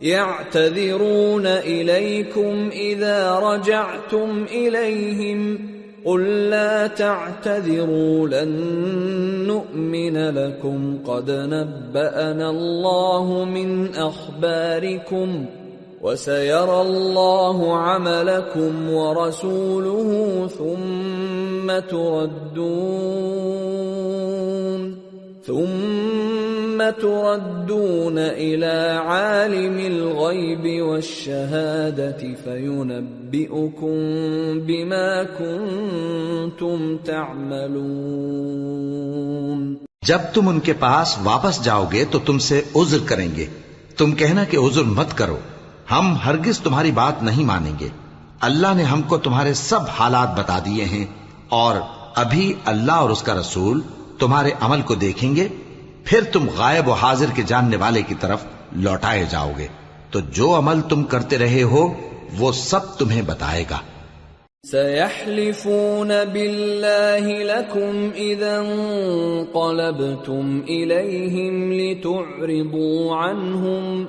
يعتذرون إليكم إذا رجعتم إليهم قل لا تعتذروا لن نؤمن لكم قد نبأنا الله من أخباركم وسيرى الله عملكم ورسوله ثم تردون إلى عالم الغيب والشهادة فينبئكم بما كنتم تعملون۔ جب تم ان کے پاس واپس جاؤ گے تو تم سے عذر کریں گے، تم کہنا کہ عذر مت کرو، ہم ہرگز تمہاری بات نہیں مانیں گے۔ اللہ نے ہم کو تمہارے سب حالات بتا دیے ہیں، اور ابھی اللہ اور اس کا رسول تمہارے عمل کو دیکھیں گے، پھر تم غائب و حاضر کے جاننے والے کی طرف لوٹائے جاؤ گے، تو جو عمل تم کرتے رہے ہو وہ سب تمہیں بتائے گا۔ سيحلفون بالله لكم إذا انقلبتم إليهم لتعرضوا عنهم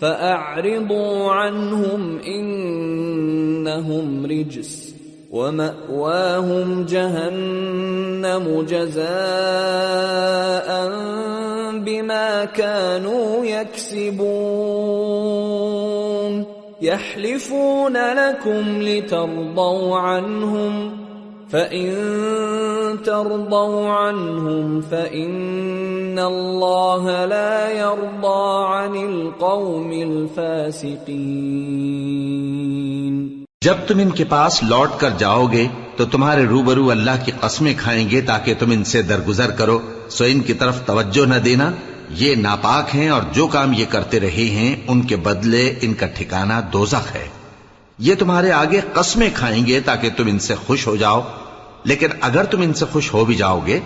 فأعرضوا عنهم إنهم رجس ومأواهم جهنم جزاء بما كانوا يكسبون يحلفون لكم لترضوا عنهم فإن ترضوا عنهم فإن الله لا يرضى عن القوم الفاسقين۔ جب تم ان کے پاس لوٹ کر جاؤ گے تو تمہارے روبرو اللہ کی قسمیں کھائیں گے تاکہ تم ان سے درگزر کرو، سو ان کی طرف توجہ نہ دینا، یہ ناپاک ہیں اور جو کام یہ کرتے رہے ہیں ان کے بدلے ان کا ٹھکانہ دوزخ ہے۔ یہ تمہارے آگے قسمیں کھائیں گے تاکہ تم ان سے خوش ہو جاؤ، لیکن اگر تم ان سے خوش ہو بھی جاؤ گے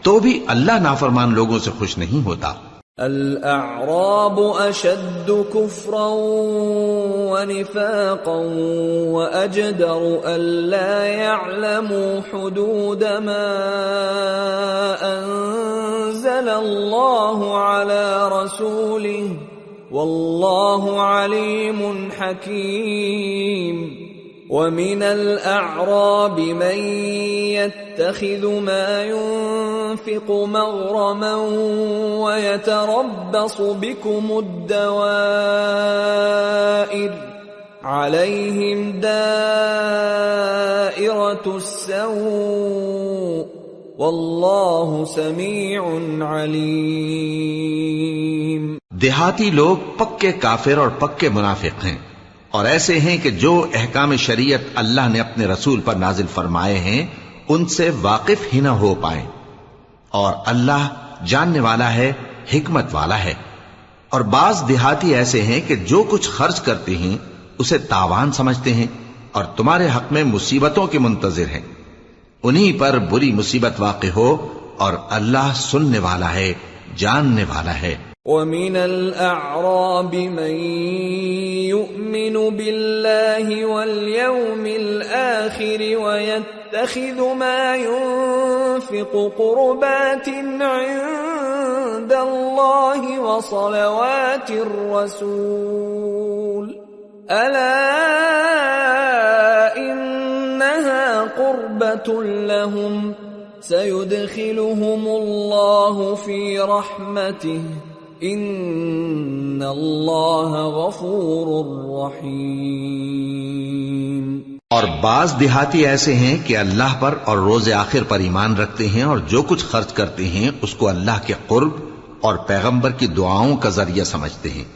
تو بھی اللہ نافرمان لوگوں سے خوش نہیں ہوتا۔ الأعراب أشد كفرا ونفاقا وأجدر ألا يعلموا حدود ما أنزل الله على رسوله والله عليم حكيم۔ ومن الأعراب من يتخذ ما ينفق مغرما ويتربص بكم الدوائر عليهم دائرة السوء والله سميع عليم۔ دیہاتی لوگ پکے کافر اور پکے منافق ہیں، اور ایسے ہیں کہ جو احکام شریعت اللہ نے اپنے رسول پر نازل فرمائے ہیں ان سے واقف ہی نہ ہو پائیں، اور اللہ جاننے والا ہے، حکمت والا ہے۔ اور بعض دیہاتی ایسے ہیں کہ جو کچھ خرچ کرتے ہیں اسے تاوان سمجھتے ہیں اور تمہارے حق میں مصیبتوں کے منتظر ہیں، انہی پر بری مصیبت واقع ہو، اور اللہ سننے والا ہے، جاننے والا ہے۔ وَمِنَ الْأَعْرَابِ مَن يُؤْمِنُ بِاللَّهِ وَالْيَوْمِ الْآخِرِ وَيَتَّخِذُ مَا يُنفِقُ قُرُبَاتٍ عِندَ اللَّهِ وَصَلَوَاتِ الرَّسُولِ أَلَا إِنَّهَا قُرْبَةٌ لَهُمْ سَيُدْخِلُهُمُ اللَّهُ فِي رَحْمَتِهِ ان اللہ غفور رحیم۔ اور بعض دیہاتی ایسے ہیں کہ اللہ پر اور روز آخر پر ایمان رکھتے ہیں، اور جو کچھ خرچ کرتے ہیں اس کو اللہ کے قرب اور پیغمبر کی دعاؤں کا ذریعہ سمجھتے ہیں۔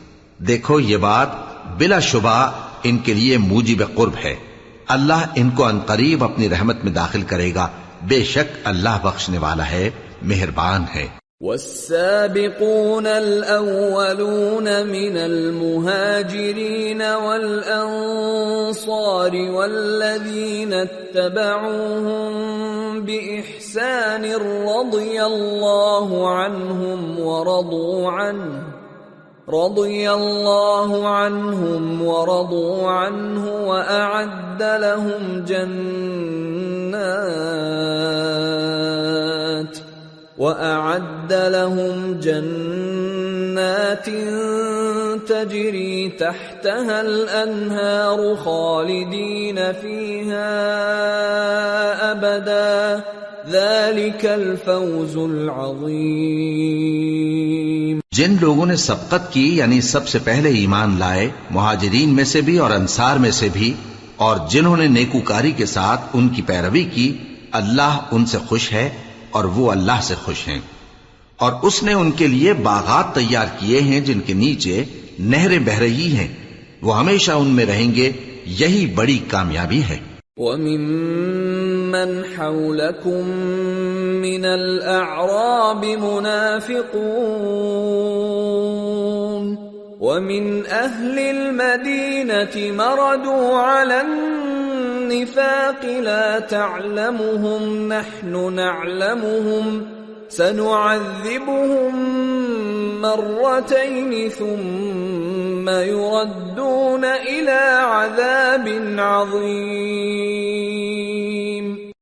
دیکھو یہ بات بلا شبہ ان کے لیے موجب قرب ہے، اللہ ان کو عنقریب اپنی رحمت میں داخل کرے گا، بے شک اللہ بخشنے والا ہے، مہربان ہے۔ والسابقون الأولون من المهاجرين والأنصار والذين اتبعوهم بإحسان رضي الله عنهم ورضوا عنه وأعد لهم جنات جنات تجری تحتها الانہار خالدین فیہا ابدا ذلک الفوز العظیم۔ جن لوگوں نے سبقت کی یعنی سب سے پہلے ایمان لائے، مہاجرین میں سے بھی اور انصار میں سے بھی، اور جنہوں نے نیکوکاری کے ساتھ ان کی پیروی کی، اللہ ان سے خوش ہے اور وہ اللہ سے خوش ہیں۔ اور اس نے ان کے لیے باغات تیار کیے ہیں جن کے نیچے نہریں بہہ رہی ہیں، وہ ہمیشہ ان میں رہیں گے، یہی بڑی کامیابی ہے۔ وَمِمَّنْ حَوْلَكُمْ مِنَ الْأَعْرَابِ مُنَافِقُونَ وَمِنْ أَهْلِ الْمَدِينَةِ مَرَدُوا عَلَى النِّفَاقِ لَا تَعْلَمُهُمْ نَحْنُ نَعْلَمُهُمْ سَنُعَذِّبُهُمْ مَرَّتَيْنِ ثُمَّ يُرَدُّونَ إِلَى عَذَابٍ عَظِيمٍ۔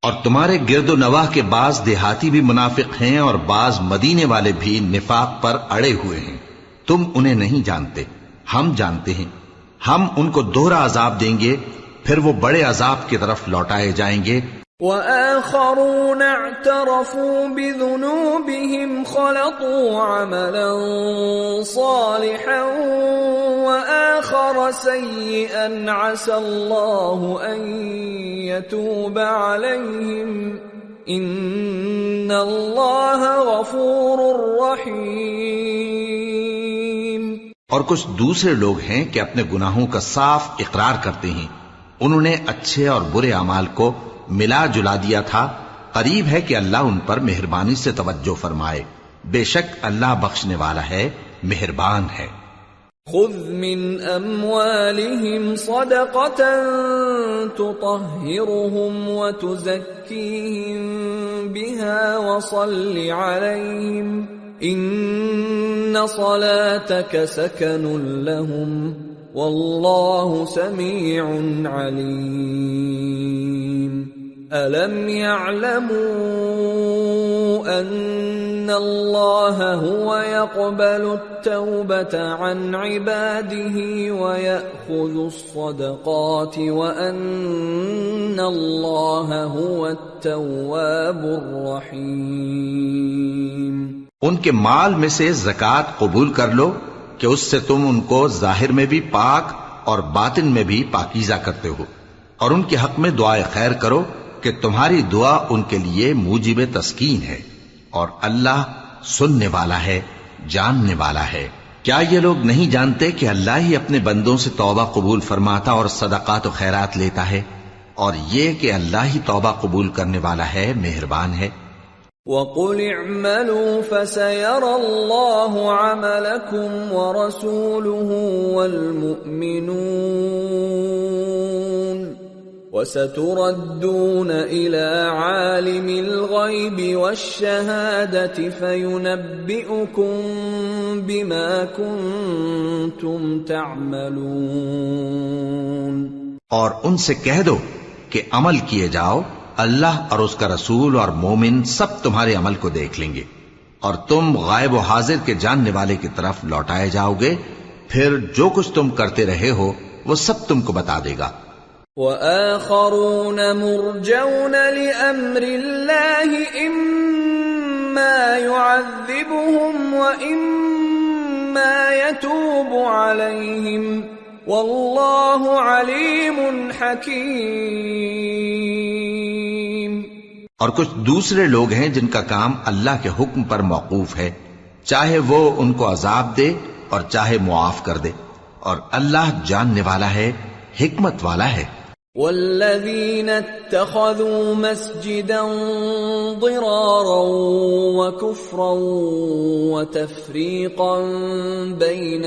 اور تمہارے گرد و نواح کے بعض دیہاتی بھی منافق ہیں اور بعض مدینے والے بھی نفاق پر اڑے ہوئے ہیں، تم انہیں نہیں جانتے، ہم جانتے ہیں، ہم ان کو دوہرا عذاب دیں گے، پھر وہ بڑے عذاب کی طرف لوٹائے جائیں گے۔ وَآخَرُونَ اعْتَرَفُوا بِذُنُوبِهِمْ خَلَطُوا عَمَلًا صَالِحًا وَآخَرَ سَيِّئًا عَسَى اللَّهُ أَن يَتُوبَ عَلَيْهِمْ إِنَّ اللَّهَ غَفُورٌ رَّحِيمٌ۔ اور کچھ دوسرے لوگ ہیں کہ اپنے گناہوں کا صاف اقرار کرتے ہیں، انہوں نے اچھے اور برے اعمال کو ملا جلا دیا تھا، قریب ہے کہ اللہ ان پر مہربانی سے توجہ فرمائے، بے شک اللہ بخشنے والا ہے، مہربان ہے۔ خذ من اموالهم صدقة تطهرهم وتزكيهم بها وصل عليهم ان صلاتك سكن لهم والله سميع عليم۔ أَلَمْ يَعْلَمُوا أَنَّ اللَّهَ هُوَ يَقْبَلُ التَّوْبَةَ عَنْ عِبَادِهِ وَيَأْخُذُ الصَّدَقَاتِ وَأَنَّ اللَّهَ هُوَ التَّوَّابُ الرَّحِيمُ۔ ان کے مال میں سے زکوٰۃ قبول کر لو کہ اس سے تم ان کو ظاہر میں بھی پاک اور باطن میں بھی پاکیزہ کرتے ہو، اور ان کے حق میں دعائے خیر کرو کہ تمہاری دعا ان کے لیے موجب تسکین ہے، اور اللہ سننے والا ہے، جاننے والا ہے۔ کیا یہ لوگ نہیں جانتے کہ اللہ ہی اپنے بندوں سے توبہ قبول فرماتا اور صدقات و خیرات لیتا ہے، اور یہ کہ اللہ ہی توبہ قبول کرنے والا ہے، مہربان ہے۔ وَقُلِ اعْمَلُوا فَسَيَرَى اللَّهُ عَمَلَكُمْ وَرَسُولُهُ وَالْمُؤْمِنُونَ وَسَتُرَدُّونَ إِلَى عَالِمِ الْغَيْبِ وَالشَّهَادَةِ فَيُنَبِّئُكُم بِمَا كُنتُمْ تَعْمَلُونَ۔ اور ان سے کہہ دو کہ عمل کیے جاؤ، اللہ اور اس کا رسول اور مومن سب تمہارے عمل کو دیکھ لیں گے، اور تم غائب و حاضر کے جاننے والے کی طرف لوٹائے جاؤ گے، پھر جو کچھ تم کرتے رہے ہو وہ سب تم کو بتا دے گا۔ وَآخَرُونَ مُرْجَوْنَ لِأَمْرِ اللَّهِ إِمَّا يُعَذِّبُهُمْ وَإِمَّا يَتُوبُ عَلَيْهِمْ وَاللَّهُ عَلِيمٌ حَكِيمٌ۔ اور کچھ دوسرے لوگ ہیں جن کا کام اللہ کے حکم پر موقوف ہے، چاہے وہ ان کو عذاب دے اور چاہے معاف کر دے، اور اللہ جاننے والا ہے، حکمت والا ہے۔ والذین اتخذوا مسجدا ضرارا وكفرا وتفریقا بین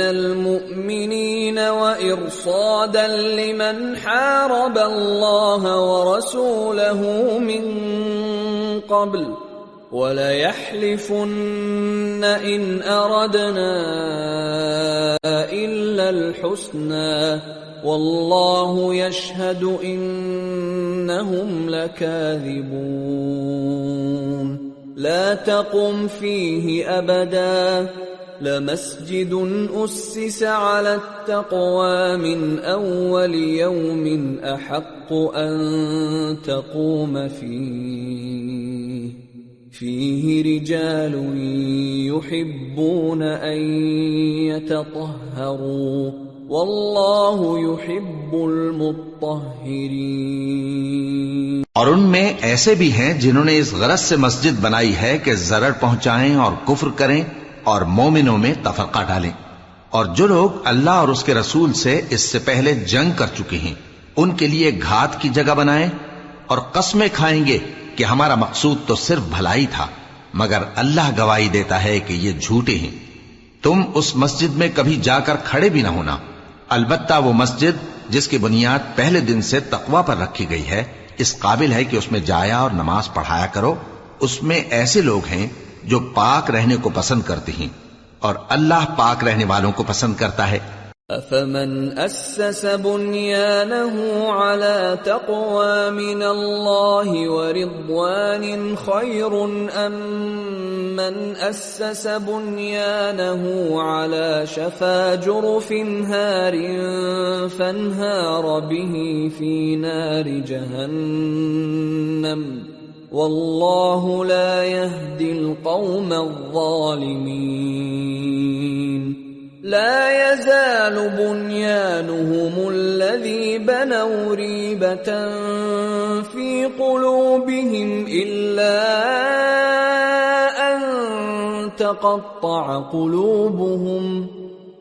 المؤمنین وإرصادا لمن حارب اللہ ورسوله من قبل وَلَيَحْلِفُنَّ إِنْ أَرَدْنَا إِلَّا الْحُسْنَى وَاللَّهُ يَشْهَدُ إِنَّهُمْ إنهم لكاذبون لا تقم فيه أبدا لمسجد أسس على التقوى من أول يوم أحق أن تقوم فيه رجال يحبون أن يتطهروا والله يحب المطهرين۔ اور ان میں ایسے بھی ہیں جنہوں نے اس غرض سے مسجد بنائی ہے کہ ضرر پہنچائیں اور کفر کریں اور مومنوں میں تفرقہ ڈالیں، اور جو لوگ اللہ اور اس کے رسول سے اس سے پہلے جنگ کر چکے ہیں ان کے لیے گھات کی جگہ بنائیں، اور قسمیں کھائیں گے کہ ہمارا مقصود تو صرف بھلائی تھا، مگر اللہ گواہی دیتا ہے کہ یہ جھوٹے ہیں۔ تم اس مسجد میں کبھی جا کر کھڑے بھی نہ ہونا، البتہ وہ مسجد جس کی بنیاد پہلے دن سے تقوی پر رکھی گئی ہے اس قابل ہے کہ اس میں جایا اور نماز پڑھایا کرو۔ اس میں ایسے لوگ ہیں جو پاک رہنے کو پسند کرتے ہیں، اور اللہ پاک رہنے والوں کو پسند کرتا ہے۔ أَفَمَنْ أَسَّسَ بُنْيَانَهُ عَلَى تَقْوَى مِنَ اللَّهِ وَرِضْوَانٍ خَيْرٌ أَمْ مَنْ أَسَّسَ بُنْيَانَهُ عَلَى شَفَا جُرُفٍ هَارٍ فَانْهَارَ بِهِ فِي نَارِ جَهَنَّمَ وَاللَّهُ لَا يَهْدِي الْقَوْمَ الظَّالِمِينَ۔ لا يزال بنيانهم الذي بنوا ريبة في قلوبهم إلا أن تقطع قلوبهم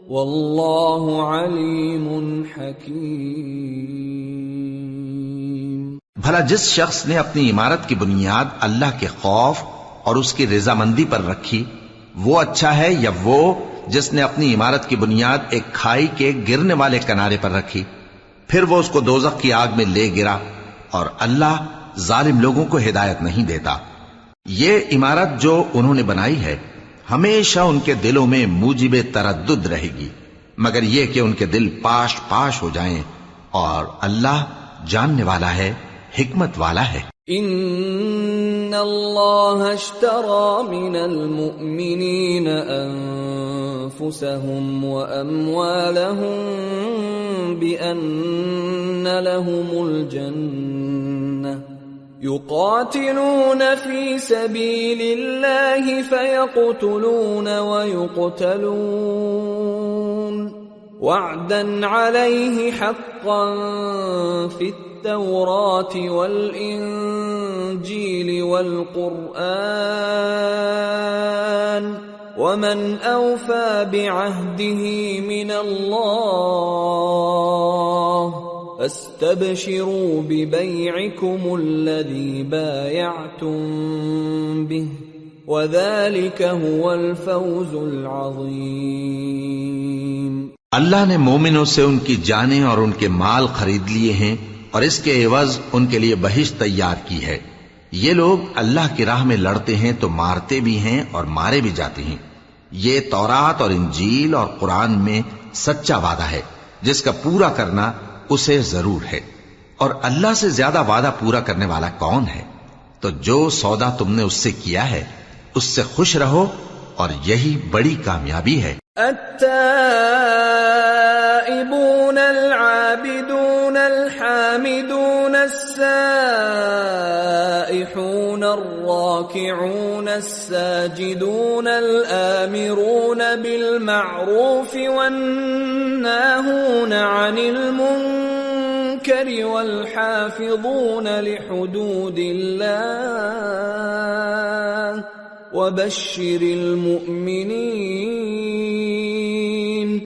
والله عليم حكيم۔ بھلا جس شخص نے اپنی عمارت کی بنیاد اللہ کے خوف اور اس کی رضامندی پر رکھی وہ اچھا ہے یا وہ جس نے اپنی عمارت کی بنیاد ایک کھائی کے گرنے والے کنارے پر رکھی، پھر وہ اس کو دوزخ کی آگ میں لے گرا، اور اللہ ظالم لوگوں کو ہدایت نہیں دیتا۔ یہ عمارت جو انہوں نے بنائی ہے ہمیشہ ان کے دلوں میں موجب تردد رہے گی، مگر یہ کہ ان کے دل پاش پاش ہو جائیں، اور اللہ جاننے والا ہے، حکمت والا ہے۔ ان اللہ اشترى من المؤمنین انفسهم واموالهم بان لهم الجنة يقاتلون في سبيل الله فيقتلون ويقتلون وعدا عليه حقا في التوراة والإنجيل والقرآن ومن أوفى بعهده من الله فاستبشروا ببيعكم الذي بايعتم به وذلك هو الفوز العظيم۔ اللہ نے مومنوں سے ان کی جانیں اور ان کے مال خرید لیے ہیں اور اس کے عوض ان کے لیے بہشت تیار کی ہے۔ یہ لوگ اللہ کی راہ میں لڑتے ہیں تو مارتے بھی ہیں اور مارے بھی جاتے ہیں۔ یہ تورات اور انجیل اور قرآن میں سچا وعدہ ہے جس کا پورا کرنا اسے ضرور ہے، اور اللہ سے زیادہ وعدہ پورا کرنے والا کون ہے؟ تو جو سودا تم نے اس سے کیا ہے اس سے خوش رہو، اور یہی بڑی کامیابی ہے۔ التائبون العابدون الحامدون السائحون الراكعون الساجدون الآمرون بالمعروف والناهون عن المنكر والحافظون لحدود الله وبشر المؤمنین۔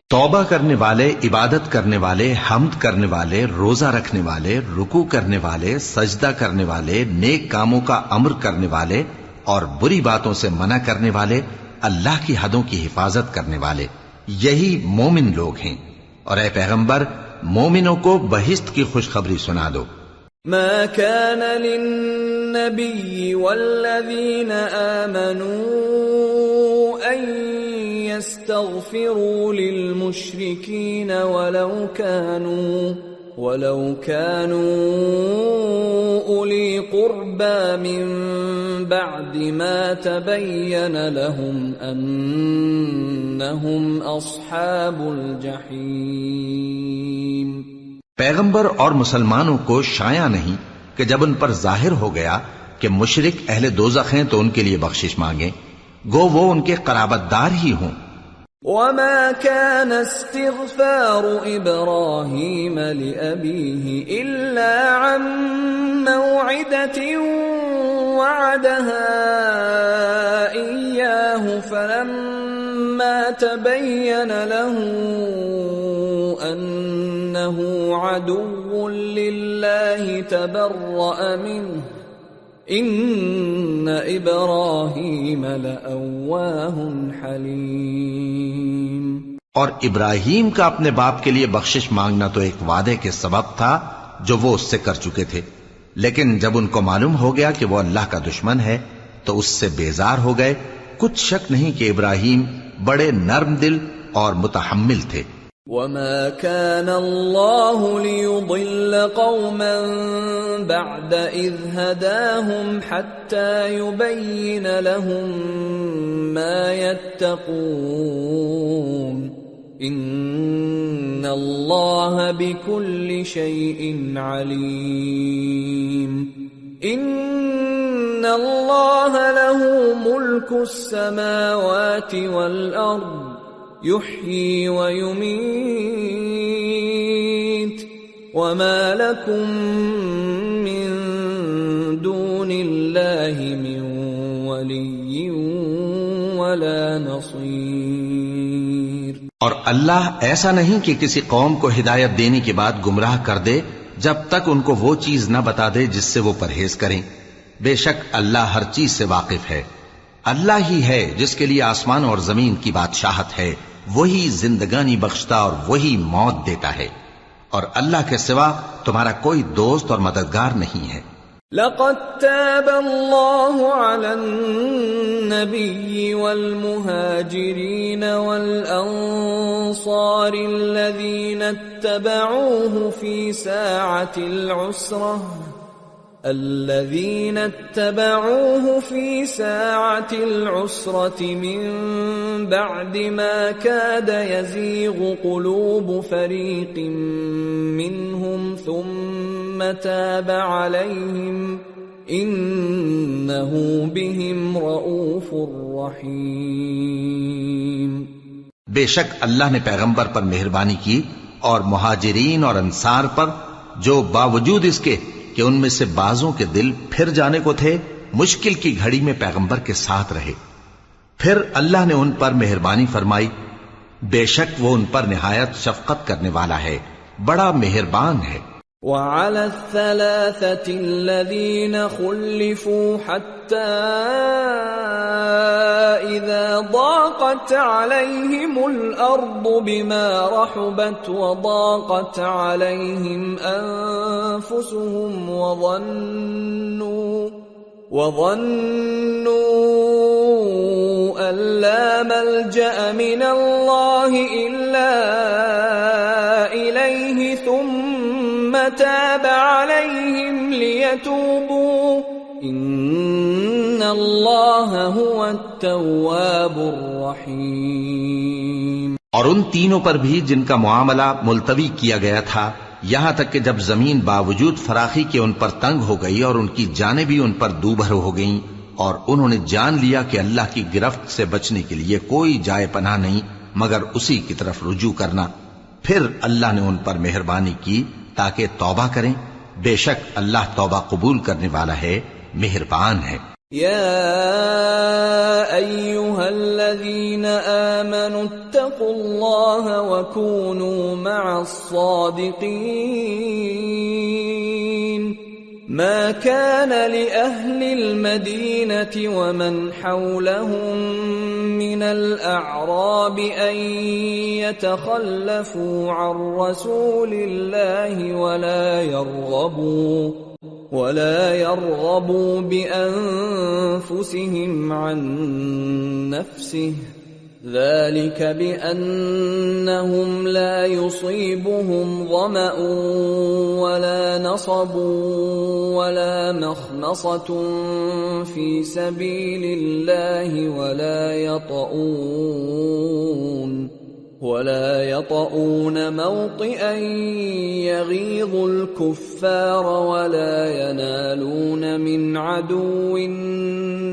توبہ کرنے والے، عبادت کرنے والے، حمد کرنے والے، روزہ رکھنے والے، رکوع کرنے والے، سجدہ کرنے والے، نیک کاموں کا امر کرنے والے اور بری باتوں سے منع کرنے والے، اللہ کی حدوں کی حفاظت کرنے والے، یہی مومن لوگ ہیں۔ اور اے پیغمبر مومنوں کو بہشت کی خوشخبری سنا دو۔ ما كان للنبي والذين آمنوا أن يستغفروا للمشركين وَلَوْ كَانُوا أُولِي قُرْبَى مِن بَعْدِ مَا تَبَيَّنَ لَهُمْ أَنَّهُمْ أَصْحَابُ الْجَحِيمِ۔ پیغمبر اور مسلمانوں کو شایع نہیں کہ جب ان پر ظاہر ہو گیا کہ مشرک اہل دوزخ ہیں تو ان کے لیے بخشش مانگیں، گو وہ ان کے قرابت دار ہی ہوں۔ وَمَا كَانَ اسْتِغْفَارُ إِبْرَاهِيمَ لِأَبِيهِ إِلَّا عَن مَّوْعِدَةٍ وَعَدَهَا إِيَّاهُ فَلَمَّا تَبَيَّنَ لَهُ أَنَّهُ عَدُوٌّ لِّلَّهِ تَبَرَّأَ مِنْهُ إِنَّ إِبْرَاهِيمَ لَأَوَّاهٌ حَلِيمٌ۔ اور ابراہیم کا اپنے باپ کے لیے بخشش مانگنا تو ایک وعدے کے سبب تھا جو وہ اس سے کر چکے تھے، لیکن جب ان کو معلوم ہو گیا کہ وہ اللہ کا دشمن ہے تو اس سے بیزار ہو گئے۔ کچھ شک نہیں کہ ابراہیم بڑے نرم دل اور متحمل تھے۔ وَمَا كَانَ اللَّهُ لِيُضِلَّ قَوْمًا بَعْدَ إِذْ هَدَاهُمْ حَتَّى يُبَيِّنَ لَهُم مَّا يَتَّقُونَ إِنَّ اللَّهَ بِكُلِّ شَيْءٍ عَلِيمٌ۔ إِنَّ اللَّهَ لَهُ مُلْكُ السَّمَاوَاتِ وَالْأَرْضِ يحيي ويميت وما لكم من دون الله من ولي ولا نصير۔ اور اللہ ایسا نہیں کہ کسی قوم کو ہدایت دینے کے بعد گمراہ کر دے جب تک ان کو وہ چیز نہ بتا دے جس سے وہ پرہیز کریں۔ بے شک اللہ ہر چیز سے واقف ہے۔ اللہ ہی ہے جس کے لیے آسمان اور زمین کی بادشاہت ہے، وہی زندگانی بخشتا اور وہی موت دیتا ہے، اور اللہ کے سوا تمہارا کوئی دوست اور مددگار نہیں ہے۔ لقد تاب الله على النبي والمهاجرين والأنصار الذين اتبعوه في ساعة العسرة من بعد ما كاد يزيغ قلوب فريق منهم ثم تاب عليهم إنه بهم رؤوف رحيم۔ بے شک اللہ نے پیغمبر پر مہربانی کی اور مہاجرین اور انصار پر جو باوجود اس کے کہ ان میں سے بعضوں کے دل پھر جانے کو تھے مشکل کی گھڑی میں پیغمبر کے ساتھ رہے، پھر اللہ نے ان پر مہربانی فرمائی۔ بے شک وہ ان پر نہایت شفقت کرنے والا ہے، بڑا مہربان ہے۔ وَعَلَى الثَّلَاثَةِ الَّذِينَ خُلِّفُوا حَتَّى إِذَا ضَاقَتْ عَلَيْهِمُ الْأَرْضُ بِمَا رَحُبَتْ وَضَاقَتْ عَلَيْهِمْ أَنفُسُهُمْ وَظَنُّوا أَن لَّا مَلْجَأَ مِنَ اللَّهِ إِلَّا إِلَيْهِ ثُمَّ تَابَ عَلَيْهِمْ لِيَتُوبُوا إِنَّ اللَّهَ هُوَ التَّوَّابُ الرَّحِيمُ۔ اور ان تینوں پر بھی جن کا معاملہ ملتوی کیا گیا تھا، یہاں تک کہ جب زمین باوجود فراخی کے ان پر تنگ ہو گئی اور ان کی جانیں بھی ان پر دوبھر ہو گئیں، اور انہوں نے جان لیا کہ اللہ کی گرفت سے بچنے کے لیے کوئی جائے پناہ نہیں مگر اسی کی طرف رجوع کرنا، پھر اللہ نے ان پر مہربانی کی تاکہ توبہ کریں۔ بے شک اللہ توبہ قبول کرنے والا ہے، مہربان ہے۔ يا أيها الذين آمنوا اتقوا الله وكونوا مع الصادقين ما كان لأهل المدينة ومن حولهم من الأعراب أن يتخلفوا عن رسول الله ولا يرغبوا بأنفسهم عن نفسه ذلك بأنهم لا يصيبهم ظمأ ولا نصب ولا مخمصة في سبيل الله ولا يطؤون موطئا يغيظ الكفار ولا ينالون من عدو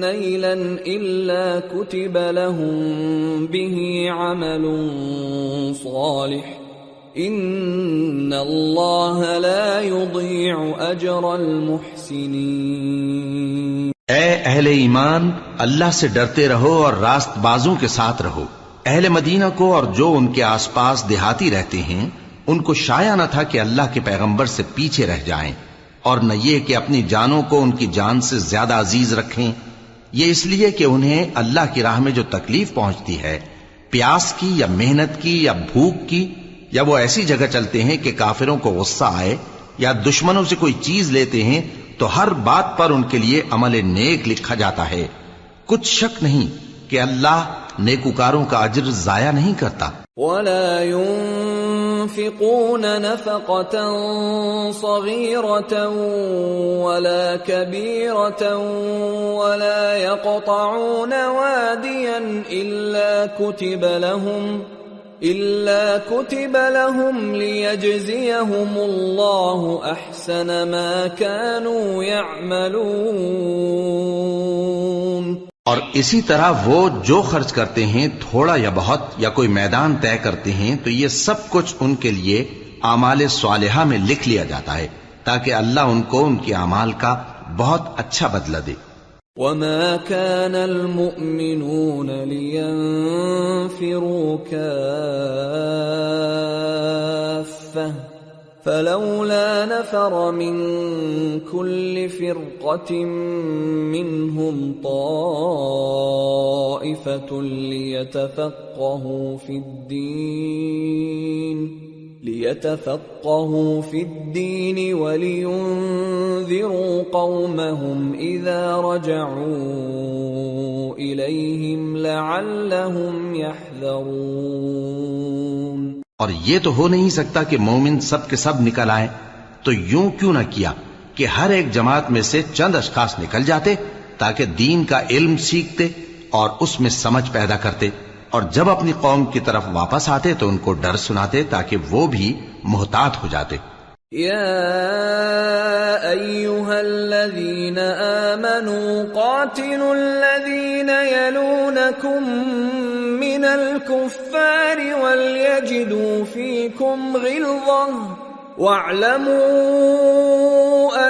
نيلا إلا كتب لهم به عمل صالح إن الله لا يضيع أجر المحسنين۔ اے اہل ایمان، اللہ سے ڈرتے رہو اور راست بازوں کے ساتھ رہو۔ اہل مدینہ کو اور جو ان کے آس پاس دیہاتی رہتے ہیں ان کو شایع نہ تھا کہ اللہ کے پیغمبر سے پیچھے رہ جائیں، اور نہ یہ کہ اپنی جانوں کو ان کی جان سے زیادہ عزیز رکھیں۔ یہ اس لیے کہ انہیں اللہ کی راہ میں جو تکلیف پہنچتی ہے، پیاس کی یا محنت کی یا بھوک کی، یا وہ ایسی جگہ چلتے ہیں کہ کافروں کو غصہ آئے یا دشمنوں سے کوئی چیز لیتے ہیں، تو ہر بات پر ان کے لیے عمل نیک لکھا جاتا ہے۔ کچھ شک نہیں کہ اللہ نیکوکاروں کا اجر ضائع نہیں کرتا۔ ولا ينفقون نفقة صغيرة ولا كبيرة ولا يقطعون واديا إلا كتب لهم ليجزيهم الله أحسن ما كانوا يعملون۔ اور اسی طرح وہ جو خرچ کرتے ہیں، تھوڑا یا بہت، یا کوئی میدان طے کرتے ہیں، تو یہ سب کچھ ان کے لیے اعمال صالحہ میں لکھ لیا جاتا ہے تاکہ اللہ ان کو ان کے اعمال کا بہت اچھا بدلہ دے۔ وما كان المؤمنون لينفروا كافة فلولا نفر من كل فرقة منهم طائفة ليتفقهوا في الدين ولينذروا قومهم إذا رجعوا إليهم لعلهم يحذرون۔ اور یہ تو ہو نہیں سکتا کہ مومن سب کے سب نکل آئیں، تو یوں کیوں نہ کیا کہ ہر ایک جماعت میں سے چند اشخاص نکل جاتے تاکہ دین کا علم سیکھتے اور اس میں سمجھ پیدا کرتے، اور جب اپنی قوم کی طرف واپس آتے تو ان کو ڈر سناتے تاکہ وہ بھی محتاط ہو جاتے۔ یا ایھا الذین آمنوا قاتلوا الذین یلونکم من الكفار وليجدوا فيكم غلظة واعلموا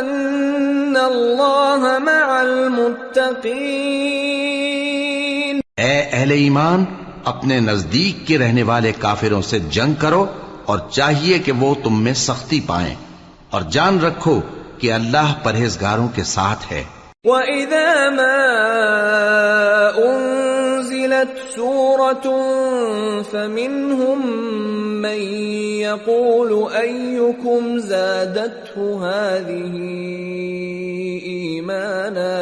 أن الله مع المتقين۔ اے اہل ایمان، اپنے نزدیک کے رہنے والے کافروں سے جنگ کرو، اور چاہیے کہ وہ تم میں سختی پائیں، اور جان رکھو کہ اللہ پرہیزگاروں کے ساتھ ہے۔ وَإِذَا مَا أُنزِلَتْ سُورَةٌ فَمِنْهُم مَّن يَقُولُ أَيُّكُمْ زَادَتْهُ هَٰذِهِ إِيمَانًا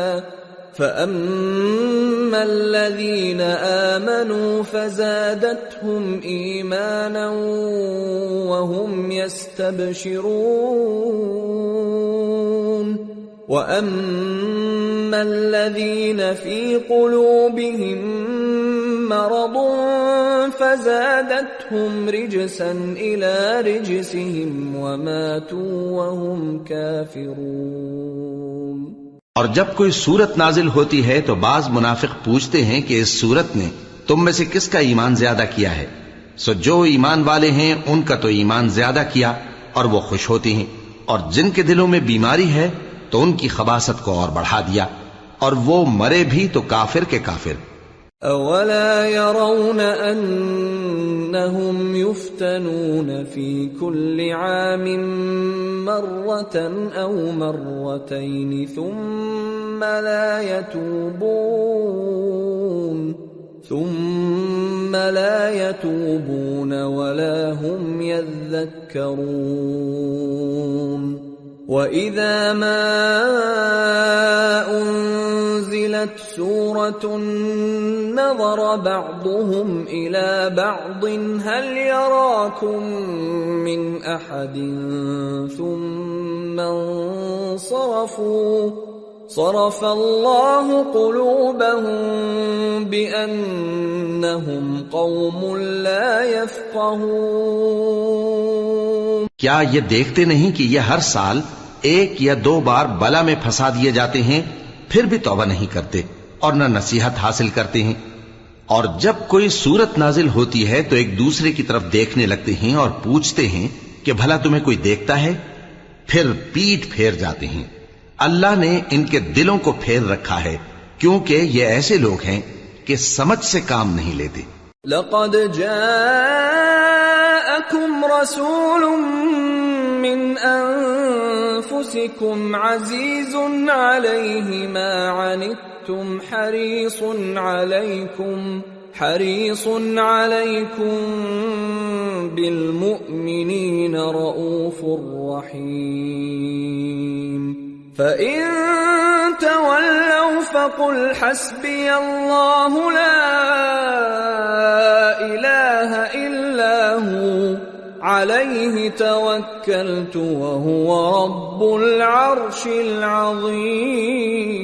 فَأَمَّا الَّذِينَ آمَنُوا فَزَادَتْهُمْ إِيمَانًا وَهُمْ يَسْتَبْشِرُونَ وَأَمَّا الَّذِينَ فِي قُلُوبِهِم مَّرَضٌ فَزَادَتْهُمْ رِجْسًا إِلَىٰ رِجْسِهِمْ وَمَاتُوا وَهُمْ كَافِرُونَ۔ اور جب کوئی سورت نازل ہوتی ہے تو بعض منافق پوچھتے ہیں کہ اس سورت نے تم میں سے کس کا ایمان زیادہ کیا ہے؟ سو جو ایمان والے ہیں ان کا تو ایمان زیادہ کیا اور وہ خوش ہوتی ہیں، اور جن کے دلوں میں بیماری ہے تو ان کی خباثت کو اور بڑھا دیا، اور وہ مرے بھی تو کافر کے کافر۔ اولا يرون انهم يفتنون في كل عام مرة او مرتين ثم لا يتوبون ولا هم يذكرون۔ وَإِذَا مَا أُنزِلَتْ أنزلت سورة نظر بعضهم إلى بعض هل يراكم من أحد ثم انصرفوا صرف الله قلوبهم بأنهم قوم لا يفقهون. کیا یہ دیکھتے نہیں کہ یہ ہر سال ایک یا دو بار بلا میں پھنسا دیے جاتے ہیں، پھر بھی توبہ نہیں کرتے اور نہ نصیحت حاصل کرتے ہیں؟ اور جب کوئی صورت نازل ہوتی ہے تو ایک دوسرے کی طرف دیکھنے لگتے ہیں اور پوچھتے ہیں کہ بھلا تمہیں کوئی دیکھتا ہے؟ پھر پیٹ پھیر جاتے ہیں. اللہ نے ان کے دلوں کو پھیر رکھا ہے کیونکہ یہ ایسے لوگ ہیں کہ سمجھ سے کام نہیں لیتے. لقد جاءكم رسول من أنفسكم عزيز عليه ما عنتم حريص عليكم بالمؤمنين رؤوف رحيم. فإن تولوا فقل حسبي الله لا إله إلا هو عليه توكلت وهو رب العرش العظيم.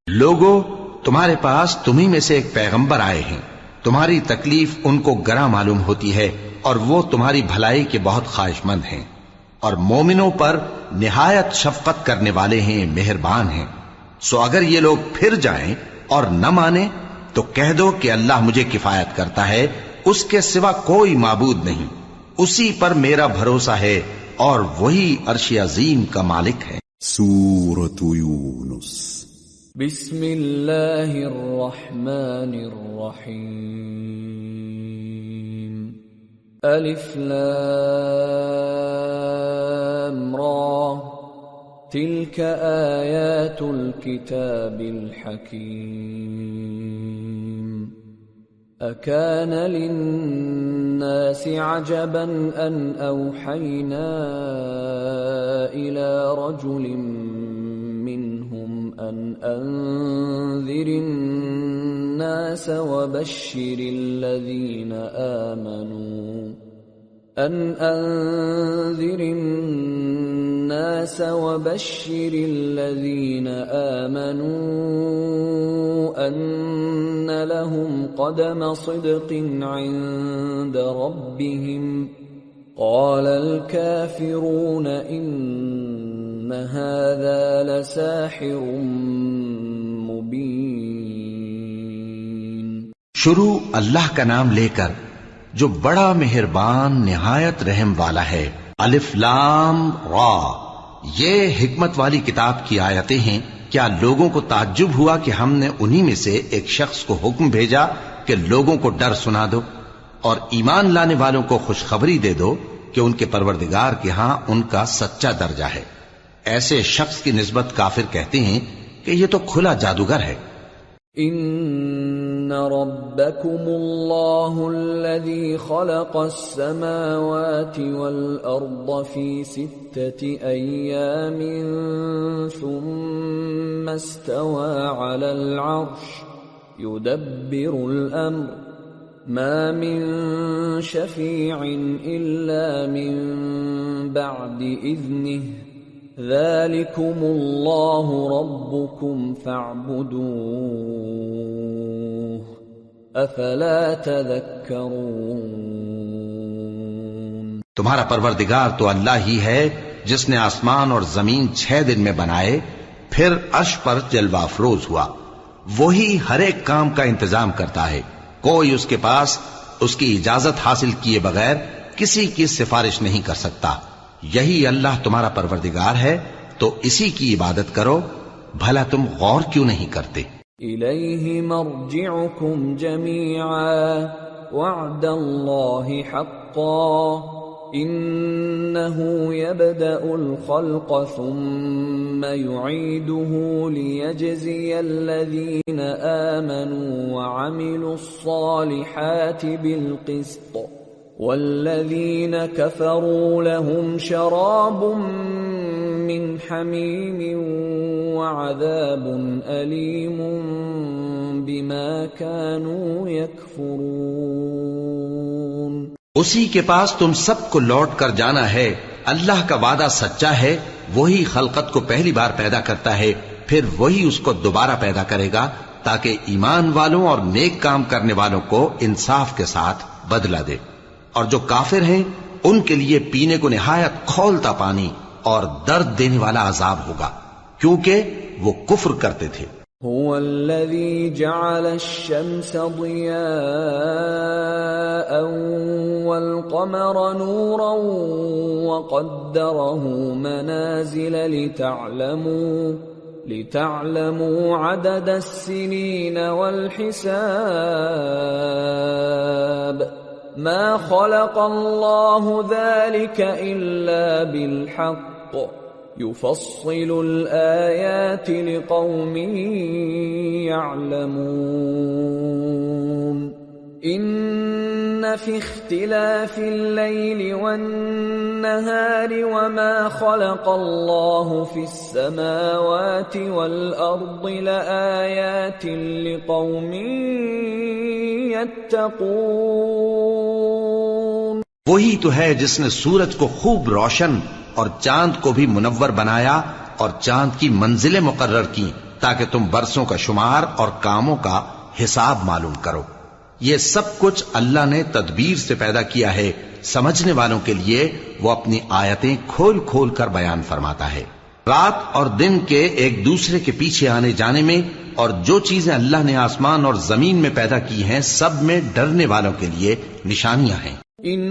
لوگو، تمہارے پاس تمہیں میں سے ایک پیغمبر آئے ہیں. تمہاری تکلیف ان کو گراں معلوم ہوتی ہے اور وہ تمہاری بھلائی کے بہت خواہش مند ہیں، اور مومنوں پر نہایت شفقت کرنے والے ہیں، مہربان ہیں. سو اگر یہ لوگ پھر جائیں اور نہ مانیں تو کہہ دو کہ اللہ مجھے کفایت کرتا ہے، اس کے سوا کوئی معبود نہیں، اسی پر میرا بھروسہ ہے اور وہی عرش عظیم کا مالک ہے. سورۃ یونس. بسم اللہ الرحمن الرحیم. الف لام را تلك آیات الكتاب الحکیم. أكان للناس عجبا أن أوحينا إلى رجل منهم أن أنذر الناس وبشر الذين آمنوا أن لهم قدم صدق عند ربهم. قال الكافرون إن هذا لساحر مبين. شروع اللہ کا نام لے کر جو بڑا مہربان نہایت رحم والا ہے. الف لام را، یہ حکمت والی کتاب کی آیتیں ہیں. کیا لوگوں کو تعجب ہوا کہ ہم نے انہی میں سے ایک شخص کو حکم بھیجا کہ لوگوں کو ڈر سنا دو اور ایمان لانے والوں کو خوشخبری دے دو کہ ان کے پروردگار کے ہاں ان کا سچا درجہ ہے. ایسے شخص کی نسبت کافر کہتے ہیں کہ یہ تو کھلا جادوگر ہے. ان ربکم اللہ الذی خلق السماوات والارض فی 6 ایام ثم استوى على العرش يدبر الامر ما من شفیع الا من بعد اذنه ذلكم اللہ ربکم فاعبدوه افلا تذکرون. تمہارا پروردگار تو اللہ ہی ہے جس نے آسمان اور زمین 6 دن میں بنائے، پھر عرش پر جلوہ افروز ہوا. وہی ہر ایک کام کا انتظام کرتا ہے، کوئی اس کے پاس اس کی اجازت حاصل کیے بغیر کسی کی سفارش نہیں کر سکتا. یہی اللہ تمہارا پروردگار ہے تو اسی کی عبادت کرو. بھلا تم غور کیوں نہیں کرتے؟ الیہ مرجعکم جمیعا وعد اللہ حقا انه يبدأ الخلق ثم يعيده ليجزي الذين آمنوا وعملوا الصالحات بالقسط والذين كفروا لهم شراب من حميم وعذاب أليم بما كانوا يكفرون۔ اسی کے پاس تم سب کو لوٹ کر جانا ہے، اللہ کا وعدہ سچا ہے، وہی خلقت کو پہلی بار پیدا کرتا ہے، پھر وہی اس کو دوبارہ پیدا کرے گا تاکہ ایمان والوں اور نیک کام کرنے والوں کو انصاف کے ساتھ بدلہ دے۔ اور جو کافر ہیں ان کے لیے پینے کو نہایت کھولتا پانی اور درد دینے والا عذاب ہوگا، کیونکہ وہ کفر کرتے تھے۔ هو الذي جعل الشمس ضياء والقمر نورا وقدره منازل لتعلموا عدد السنين والحساب ما خلق الله ذلك إلا بالحق يفصل الآيات لقوم يعلمون إن في اختلاف الليل والنهار وما خلق الله في السماوات والأرض لآيات لقوم يتقون۔ وہی تو ہے جس نے سورج کو خوب روشن اور چاند کو بھی منور بنایا اور چاند کی منزلیں مقرر کی تاکہ تم برسوں کا شمار اور کاموں کا حساب معلوم کرو۔ یہ سب کچھ اللہ نے تدبیر سے پیدا کیا ہے، سمجھنے والوں کے لیے وہ اپنی آیتیں کھول کھول کر بیان فرماتا ہے۔ رات اور دن کے ایک دوسرے کے پیچھے آنے جانے میں اور جو چیزیں اللہ نے آسمان اور زمین میں پیدا کی ہیں سب میں ڈرنے والوں کے لیے نشانیاں ہیں۔ ان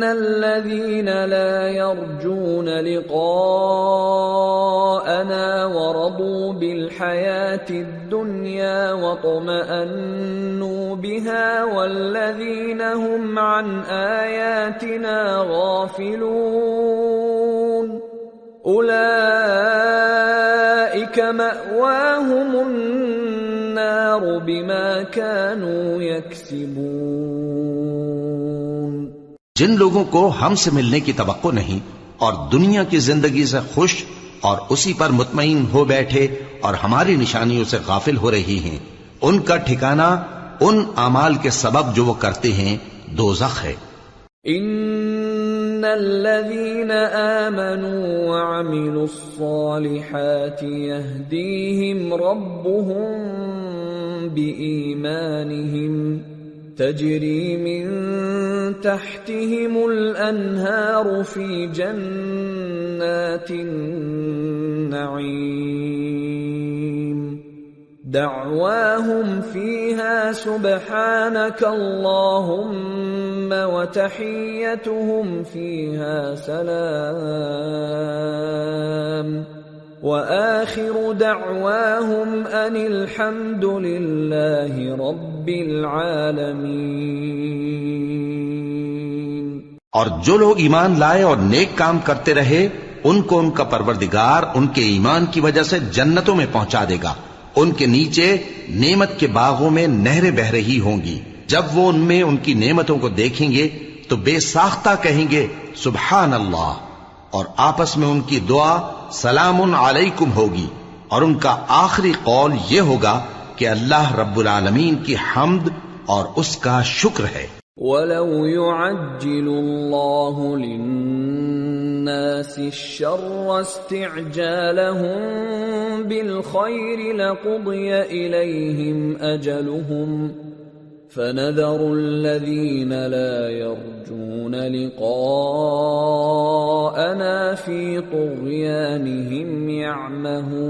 الذين لا يرجون لقاءنا ورضوا بالحياة الدنيا واطمأنوا بها والذين هم عن آياتنا غافلون أولئك مأواهم النار بما كانوا يكسبون۔ جن لوگوں کو ہم سے ملنے کی توقع نہیں اور دنیا کی زندگی سے خوش اور اسی پر مطمئن ہو بیٹھے اور ہماری نشانیوں سے غافل ہو رہی ہیں، ان کا ٹھکانہ ان اعمال کے سبب جو وہ کرتے ہیں دوزخ ہے۔ ان الذين آمنوا وعملوا الصالحات يهديهم ربهم بإيمانهم تجري من تحتهم الأنهار في جنات النعيم دعواهم فيها سبحانك اللهم وتحيتهم فيها سلام وآخر دعواهم أن الحمد لله رب العالمين۔ اور جو لوگ ایمان لائے اور نیک کام کرتے رہے ان کو ان کا پروردگار ان کے ایمان کی وجہ سے جنتوں میں پہنچا دے گا، ان کے نیچے نعمت کے باغوں میں نہریں بہ رہی ہوں گی، جب وہ ان میں ان کی نعمتوں کو دیکھیں گے تو بے ساختہ کہیں گے سبحان اللہ، اور آپس میں ان کی دعا سلام علیکم ہوگی، اور ان کا آخری قول یہ ہوگا کہ اللہ رب العالمین کی حمد اور اس کا شکر ہے۔ وَلَوْ يُعَجِّلُ اللَّهُ لِلنَّاسِ الشَّرَّ اسْتِعْجَالَهُم بِالْخَيْرِ لَقُضِيَ إِلَيْهِمْ أَجَلُهُمْ فَنَذَرُ الَّذِينَ لَا يَرْجُونَ لِقَاءَنَا فِي طُغْيَانِهِمْ يَعْمَهُونَ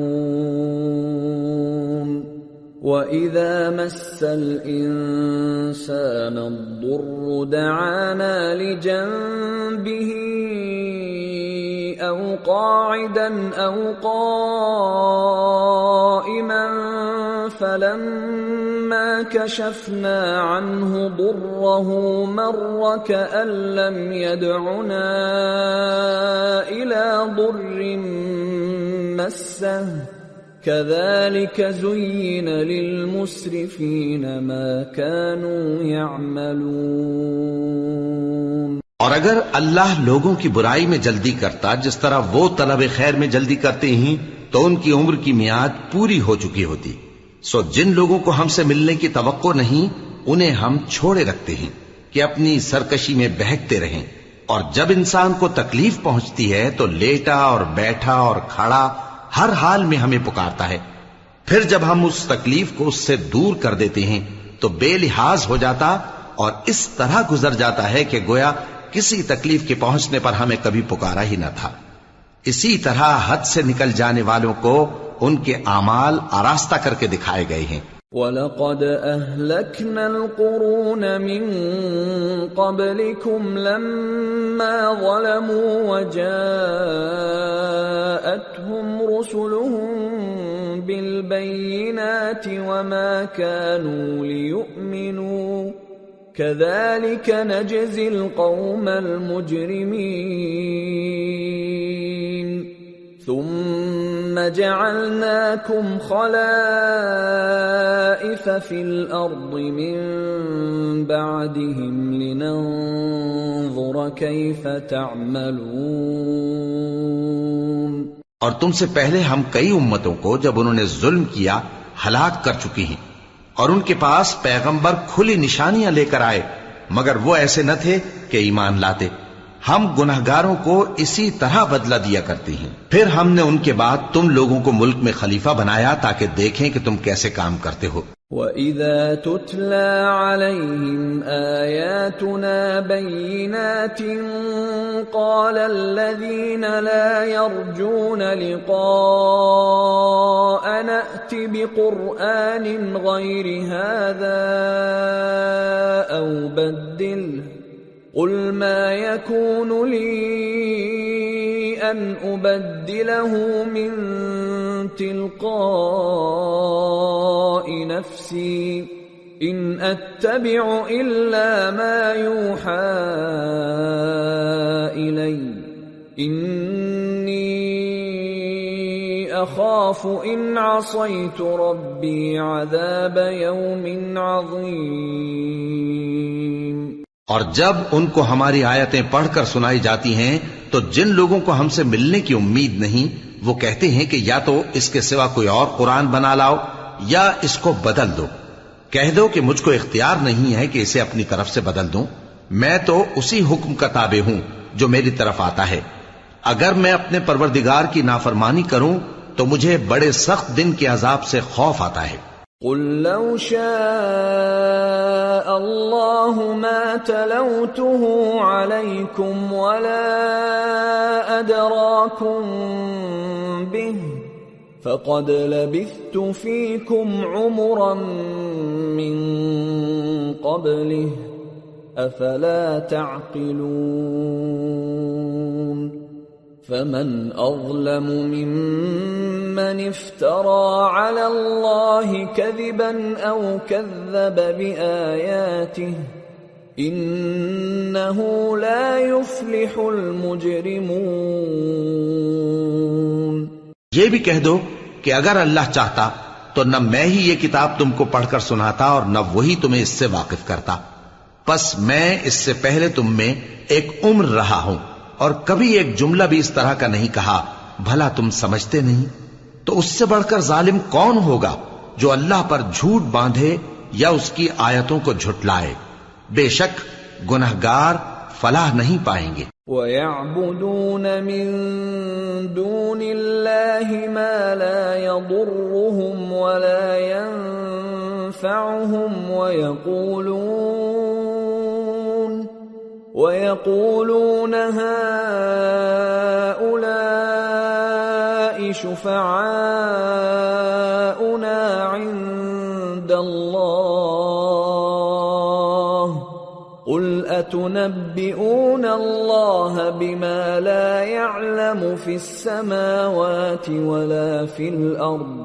وَإِذَا مَسَّ الْإِنسَانَ الضُّرُّ دَعَانَا لِجَنبِهِ أَوْ قَاعِدًا أَوْ قَائِمًا فَلَمَّا كَشَفْنَا عَنْهُ ضُرَّهُ مَرَّ كَأَن لَّمْ يَدْعُنَا إِلَى ضُرٍّ مَّسَّهُ كَذَلِكَ زُيِّنَ لِلْمُسْرِفِينَ مَا كَانُوا يَعْمَلُونَ۔ اور اگر اللہ لوگوں کی برائی میں جلدی کرتا جس طرح وہ طلب خیر میں جلدی کرتے ہیں تو ان کی عمر کی میعاد پوری ہو چکی ہوتی. سو جن لوگوں کو ہم سے ملنے کی توقع نہیں انہیں ہم چھوڑے رکھتے ہیں کہ اپنی سرکشی میں بہکتے رہیں. اور جب انسان کو تکلیف پہنچتی ہے تو لیٹا اور بیٹھا اور کھڑا ہر حال میں ہمیں پکارتا ہے. پھر جب ہم اس تکلیف کو اس سے دور کر دیتے ہیں تو بے لحاظ ہو جاتا اور اس طرح گزر جاتا ہے کہ گویا کسی تکلیف کے پہنچنے پر ہمیں کبھی پکارا ہی نہ تھا. اسی طرح حد سے نکل جانے والوں کو ان کے اعمال آراستہ کر کے دکھائے گئے ہیں. وَلَقَدْ أَهْلَكْنَا الْقُرُونَ مِنْ قَبْلِكُمْ لَمَّا ظَلَمُوا وَجَاءَتْهُمْ رُسُلُهُم بِالْبَيِّنَاتِ وَمَا كَانُوا لِيُؤْمِنُوا كَذَلِكَ نَجْزِي الْقَوْمَ الْمُجْرِمِينَ ثُمَّ جَعَلْنَاكُمْ خَلَائِفَ فِي الْأَرْضِ مِنْ بَعْدِهِمْ لِنَنْظُرَ كَيْفَ تَعْمَلُونَ. اور تم سے پہلے ہم کئی امتوں کو جب انہوں نے ظلم کیا ہلاک کر چکی ہیں اور ان کے پاس پیغمبر کھلی نشانیاں لے کر آئے مگر وہ ایسے نہ تھے کہ ایمان لاتے. ہم گنہگاروں کو اسی طرح بدلہ دیا کرتے ہیں. پھر ہم نے ان کے بعد تم لوگوں کو ملک میں خلیفہ بنایا تاکہ دیکھیں کہ تم کیسے کام کرتے ہو. وَإِذَا تُتْلَى عَلَيْهِمْ آيَاتُنَا بَيِّنَاتٍ قَالَ الَّذِينَ لَا يَرْجُونَ لِقَاءَنَا ائْتِ بِقُرْآنٍ غَيْرِ هَذَا أَوْ بَدِّلْهُ قُلْ مَا يَكُونُ لِي أَنْ أُبَدِّلَهُ مِنْ تِلْقَاءِ نَفْسِي إِنْ أَتَّبِعُ إِلَّا مَا يُوحَى إِلَيَّ إِنِّي أَخَافُ إِنْ عَصَيْتُ رَبِّي عَذَابَ يَوْمٍ عَظِيمٍ. اور جب ان کو ہماری آیتیں پڑھ کر سنائی جاتی ہیں تو جن لوگوں کو ہم سے ملنے کی امید نہیں وہ کہتے ہیں کہ یا تو اس کے سوا کوئی اور قرآن بنا لاؤ یا اس کو بدل دو. کہہ دو کہ مجھ کو اختیار نہیں ہے کہ اسے اپنی طرف سے بدل دوں. میں تو اسی حکم کا تابع ہوں جو میری طرف آتا ہے. اگر میں اپنے پروردگار کی نافرمانی کروں تو مجھے بڑے سخت دن کے عذاب سے خوف آتا ہے. قُلْ لَوْ شَاءَ اللَّهُ مَا تَلَوْتُهُ عَلَيْكُمْ وَلَا أَدْرَاكُمْ بِهِ فَقَدْ لَبِثْتُ فِيكُمْ عُمُرًا مِّن قَبْلِهِ أَفَلَا تَعْقِلُونَ. فَمَنْ أَظْلَمُ مِمَّنِ افْتَرَى عَلَى اللَّهِ كَذِبًا أَوْ كَذَّبَ بِآيَاتِهِ إِنَّهُ لَا يُفْلِحُ الْمُجْرِمُونَ. یہ بھی کہہ دو کہ اگر اللہ چاہتا تو نہ میں ہی یہ کتاب تم کو پڑھ کر سناتا اور نہ وہی تمہیں اس سے واقف کرتا. پس میں اس سے پہلے تم میں ایک عمر رہا ہوں اور کبھی ایک جملہ بھی اس طرح کا نہیں کہا. بھلا تم سمجھتے نہیں؟ تو اس سے بڑھ کر ظالم کون ہوگا جو اللہ پر جھوٹ باندھے یا اس کی آیتوں کو جھٹلائے. بے شک گنہگار فلاح نہیں پائیں گے. وَيَعْبُدُونَ مِن دُونِ اللَّهِ مَا لَا يَضُرُّهُمْ وَلَا يَنفَعُهُمْ وَيَقُولُونَ هَؤُلَاءِ شُفَعَاؤُنَا عِندَ اللَّهِ قُلْ أَتُنَبِّئُونَ اللَّهَ بِمَا لَا يَعْلَمُ فِي السَّمَاوَاتِ وَلَا فِي الْأَرْضِ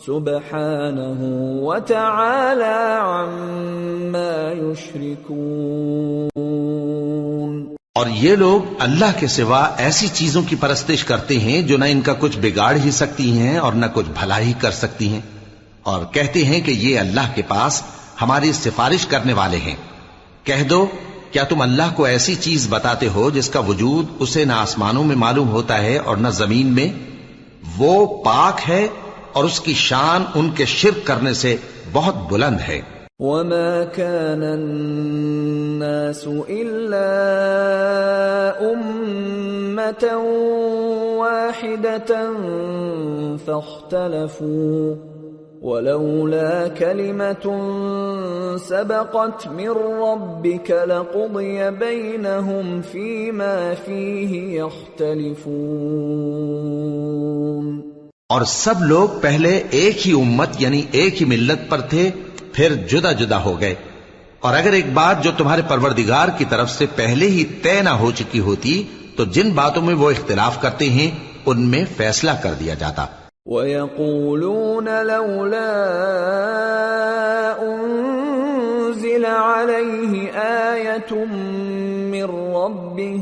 سُبْحَانَهُ وَتَعَالَى عَمَّا يُشْرِكُونَ. اور یہ لوگ اللہ کے سوا ایسی چیزوں کی پرستش کرتے ہیں جو نہ ان کا کچھ بگاڑ ہی سکتی ہیں اور نہ کچھ بھلا ہی کر سکتی ہیں اور کہتے ہیں کہ یہ اللہ کے پاس ہماری سفارش کرنے والے ہیں. کہہ دو کیا تم اللہ کو ایسی چیز بتاتے ہو جس کا وجود اسے نہ آسمانوں میں معلوم ہوتا ہے اور نہ زمین میں؟ وہ پاک ہے اور اس کی شان ان کے شرک کرنے سے بہت بلند ہے۔ وَمَا كَانَ النَّاسُ إِلَّا أُمَّةً وَاحِدَةً فَاخْتَلَفُوا وَلَوْلَا كَلِمَةٌ سَبَقَتْ مِنْ رَبِّكَ لَقُضِيَ بَيْنَهُمْ فِيمَا فِيهِ يَخْتَلِفُونَ۔ اور سب لوگ پہلے ایک ہی امت یعنی ایک ہی ملت پر تھے، پھر جدا جدا ہو گئے، اور اگر ایک بات جو تمہارے پروردگار کی طرف سے پہلے ہی طے نہ ہو چکی ہوتی تو جن باتوں میں وہ اختلاف کرتے ہیں ان میں فیصلہ کر دیا جاتا۔ وَيَقُولُونَ لَوْلَا أُنزِلَ عَلَيْهِ آيَةٌ مِّن رَّبِّهِ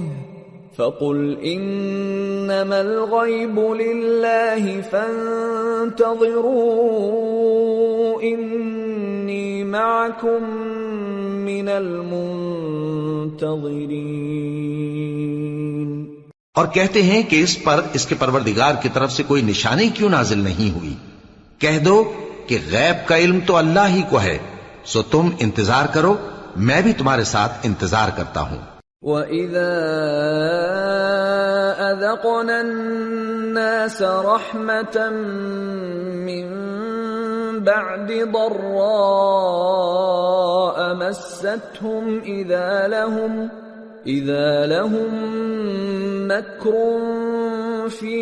فَقُلْ إِنَّمَا الْغَيْبُ لِلَّهِ فَانتَظِرُوا إِنِّي مَعَكُمْ مِنَ الْمُنتَظِرِينَ۔ اور کہتے ہیں کہ اس پر اس کے پروردگار کی طرف سے کوئی نشانی کیوں نازل نہیں ہوئی؟ کہہ دو کہ غیب کا علم تو اللہ ہی کو ہے، سو تم انتظار کرو، میں بھی تمہارے ساتھ انتظار کرتا ہوں۔ وَإِذَا أَذَقْنَا النَّاسَ رَحْمَةً مِّن بَعْدِ ضَرَّاءَ مَسَّتْهُمْ إِذَا لَهُم مَّكْرٌ فِي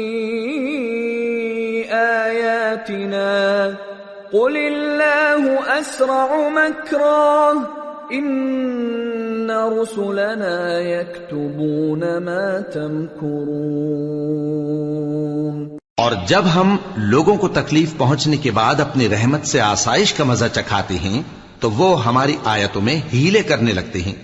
آيَاتِنَا قُلِ اللَّهُ أَسْرَعُ مَكْرًا إِنَّ رُسُلَنَا يَكْتُبُونَ مَا تَمْكُرُونَ۔ اور جب ہم لوگوں کو تکلیف پہنچنے کے بعد اپنی رحمت سے آسائش کا مزہ چکھاتے ہیں تو وہ ہماری آیتوں میں ہیلے کرنے لگتے ہیں۔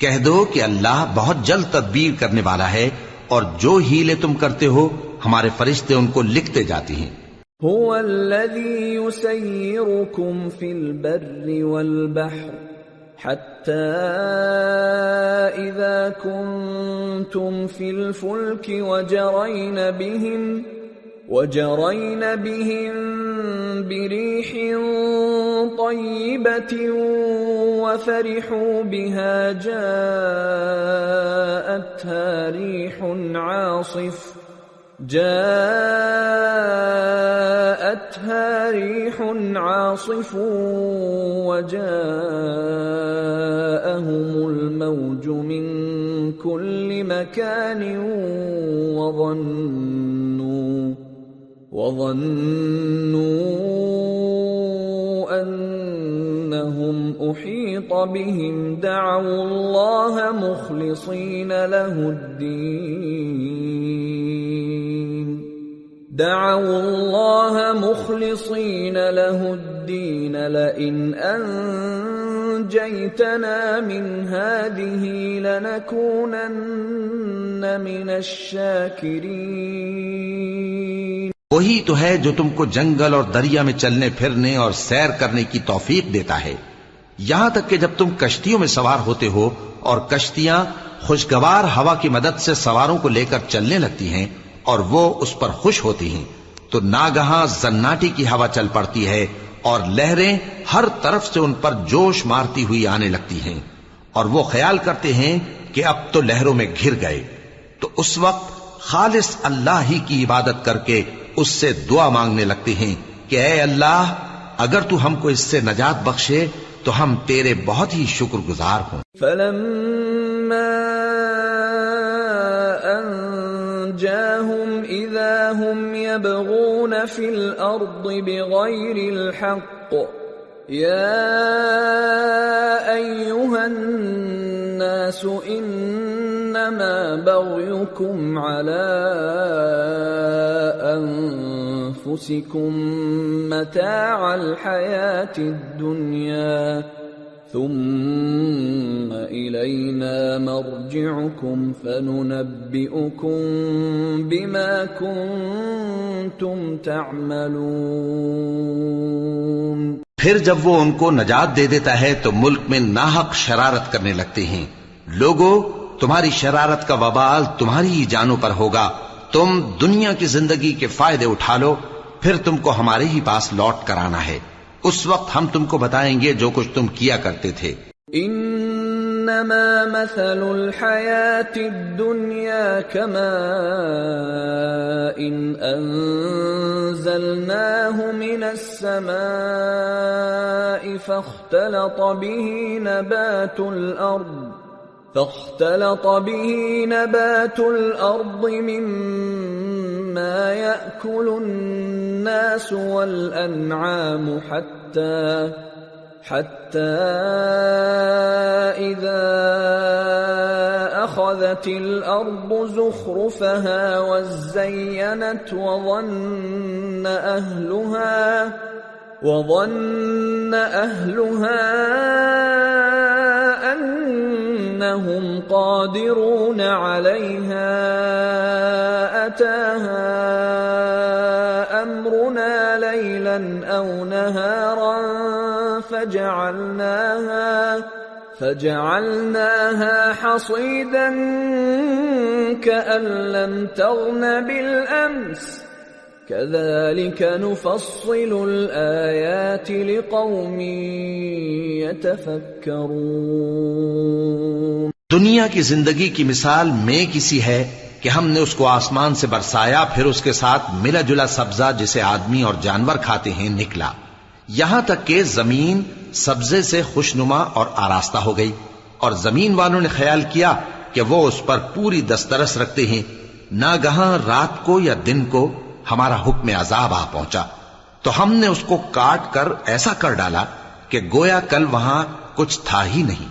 کہہ دو کہ اللہ بہت جلد تدبیر کرنے والا ہے، اور جو ہیلے تم کرتے ہو ہمارے فرشتے ان کو لکھتے جاتے ہیں۔ هو الذي يسيركم في البر والبحر حتى إذا كنتم في الفلك وجرين بهم بريح طيبة وفرحوا بها جاءتها ريح عاصف وجاءهم الموج من كل مكان وظنوا أنهم أحيط بهم دعوا الله مخلصين له الدين لئن أنجيتنا من هذه لنكونن من الشاكرين۔ وہی تو ہے جو تم کو جنگل اور دریا میں چلنے پھرنے اور سیر کرنے کی توفیق دیتا ہے، یہاں تک کہ جب تم کشتیوں میں سوار ہوتے ہو اور کشتیاں خوشگوار ہوا کی مدد سے سواروں کو لے کر چلنے لگتی ہیں اور وہ اس پر خوش ہوتی ہیں، تو ناگہاں زناٹی کی ہوا چل پڑتی ہے اور لہریں ہر طرف سے ان پر جوش مارتی ہوئی آنے لگتی ہیں، اور وہ خیال کرتے ہیں کہ اب تو لہروں میں گھر گئے، تو اس وقت خالص اللہ ہی کی عبادت کر کے اس سے دعا مانگنے لگتے ہیں کہ اے اللہ، اگر تو ہم کو اس سے نجات بخشے تو ہم تیرے بہت ہی شکر گزار ہوں۔ فَلَمَّا أَنْجَاهُمْ إِذَا هُمْ يَبْغُونَ فِي الْأَرْضِ بِغَيْرِ الْحَقِّ يَا أَيُّهَا النَّاسُ إِنَّمَا بَغْيُكُمْ عَلَى أَنفُسِكُمْ مَتَاعَ الْحَيَاةِ الدُّنْيَا ثُمَّ إِلَيْنَا مَرْجِعُكُمْ فَنُنَبِّئُكُمْ بِمَا كُنْتُمْ تَعْمَلُونَ۔ پھر جب وہ ان کو نجات دے دیتا ہے تو ملک میں ناحق شرارت کرنے لگتے ہیں، لوگو تمہاری شرارت کا وبال تمہاری ہی جانوں پر ہوگا. تم دنیا کی زندگی کے فائدے اٹھا لو، پھر تم کو ہمارے ہی پاس لوٹ کر آنا ہے. اس وقت ہم تم کو بتائیں گے جو کچھ تم کیا کرتے تھے. انما مثل الحیات الدنیا كماء انزلناه من السماء فاختلط به نبات الأرض مما يأكل الناس والأنعام حتى إذا أخذت الأرض زخرفها وزينت وظن أهلها أنهم قادرون عليها أتاها أمرنا ليلا أو نهارا فجعلناها حصيدا كأن لم تغن بالأمس كذلك نفصل الآيات لقوم يتفكرون. دنیا کی زندگی کی مثال میں کسی ہے کہ ہم نے اس کو آسمان سے برسایا، پھر اس کے ساتھ ملا جلا سبزہ جسے آدمی اور جانور کھاتے ہیں نکلا، یہاں تک کہ زمین سبزے سے خوشنما اور آراستہ ہو گئی، اور زمین والوں نے خیال کیا کہ وہ اس پر پوری دسترس رکھتے ہیں. ناگہاں رات کو یا دن کو ہمارا حکم عذاب آ پہنچا تو ہم نے اس کو کاٹ کر ایسا کر ڈالا کہ گویا کل وہاں کچھ تھا ہی نہیں.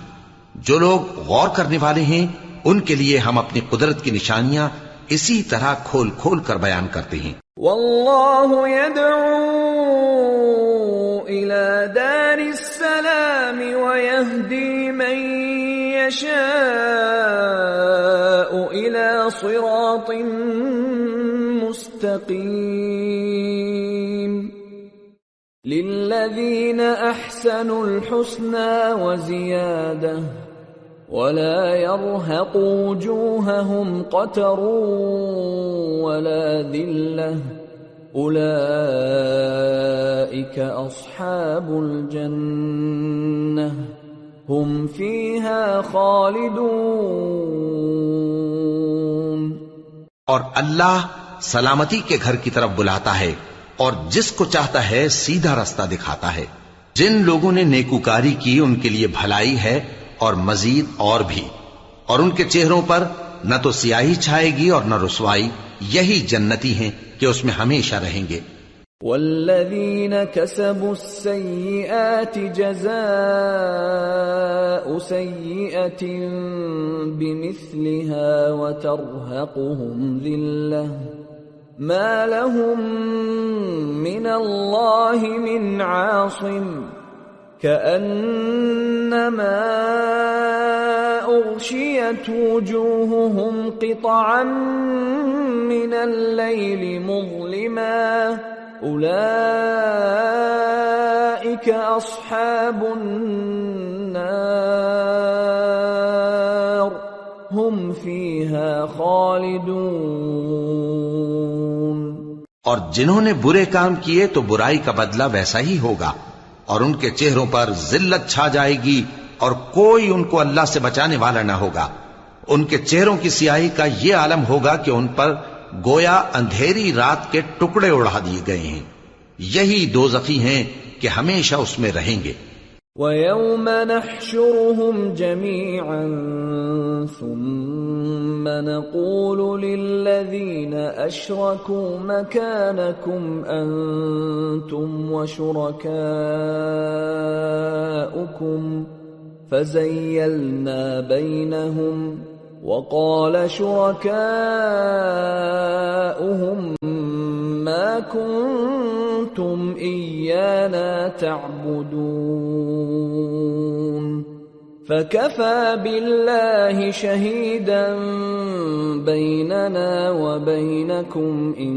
جو لوگ غور کرنے والے ہیں ان کے لیے ہم اپنی قدرت کی نشانیاں اسی طرح کھول کھول کر بیان کرتے ہیں. واللہ يدعو الى دار السلام ويهدي من يشاء الى صراط مستقيم. للذين احسنوا الحسنى وزيادة ولا يرهق وجوههم قتر ولا ذلة أولئك أصحاب الجنة هم فيها خالدون. اور اللہ سلامتی کے گھر کی طرف بلاتا ہے اور جس کو چاہتا ہے سیدھا رستہ دکھاتا ہے. جن لوگوں نے نیکوکاری کی ان کے لیے بھلائی ہے اور مزید اور بھی، اور ان کے چہروں پر نہ تو سیاہی چھائے گی اور نہ رسوائی. یہی جنتی ہیں کہ اس میں ہمیشہ رہیں گے. والذین کسبوا السیئات جزاء سیئة بمثلها وترهقهم ذلة ما لهم من اللہ من عاصم كأنما أغشيت وجوههم قطعا من الليل مظلما أولئك أصحاب النار هم فيها خالدون. اور جنہوں نے برے کام کیے تو برائی کا بدلہ ویسا ہی ہوگا، اور ان کے چہروں پر ذلت چھا جائے گی اور کوئی ان کو اللہ سے بچانے والا نہ ہوگا. ان کے چہروں کی سیاہی کا یہ عالم ہوگا کہ ان پر گویا اندھیری رات کے ٹکڑے اڑا دیے گئے ہیں. یہی دوزخی ہیں کہ ہمیشہ اس میں رہیں گے. وَيَوْمَ نَحْشُرُهُمْ جَمِيعًا ثُمَّ نَقُولُ لِلَّذِينَ أَشْرَكُوا مَكَانَكُمْ أَنْتُمْ وَشُرَكَاؤُكُمْ فَزَيَّلْنَا بَيْنَهُمْ وَقَالَ شُرَكَاؤُهُمْ مَا كُنتُمْ إِيَّانَا تَعْبُدُونَ فَكَفَى بِاللَّهِ شَهِيدًا بَيْنَنَا وَبَيْنَكُمْ إِن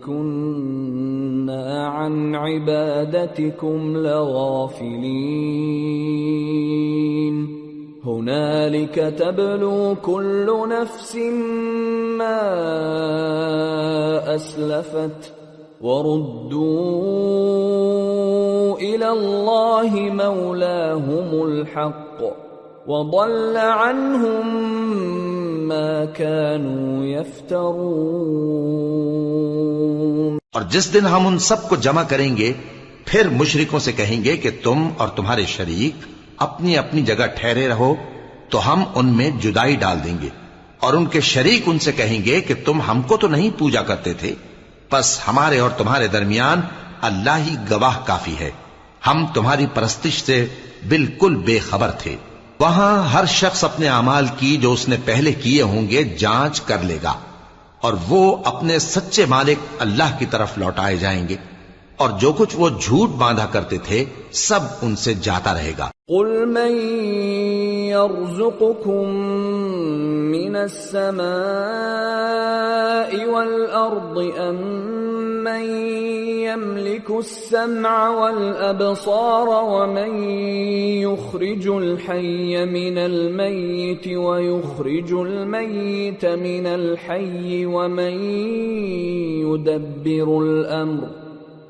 كُنَّا عَنْ عِبَادَتِكُمْ لَغَافِلِينَ. هنالك تبلو كل نفس ما أسلفت وردوا إلى الله مولاهم الحق وضل عنهم ما كانوا يفترون. اور جس دن ہم ان سب کو جمع کریں گے پھر مشرکوں سے کہیں گے کہ تم اور تمہارے شریک اپنی اپنی جگہ ٹھہرے رہو تو ہم ان میں جدائی ڈال دیں گے، اور ان کے شریک ان سے کہیں گے کہ تم ہم کو تو نہیں پوجا کرتے تھے، بس ہمارے اور تمہارے درمیان اللہ ہی گواہ کافی ہے، ہم تمہاری پرستش سے بالکل بے خبر تھے. وہاں ہر شخص اپنے اعمال کی جو اس نے پہلے کیے ہوں گے جانچ کر لے گا، اور وہ اپنے سچے مالک اللہ کی طرف لوٹائے جائیں گے، اور جو کچھ وہ جھوٹ باندھا کرتے تھے سب ان سے جاتا رہے گا. قل من يرزقكم من السماء والأرض أم من يملك السمع والأبصار ومن يخرج الحي من الميت ويخرج الميت من الحي ومن يدبر الأمر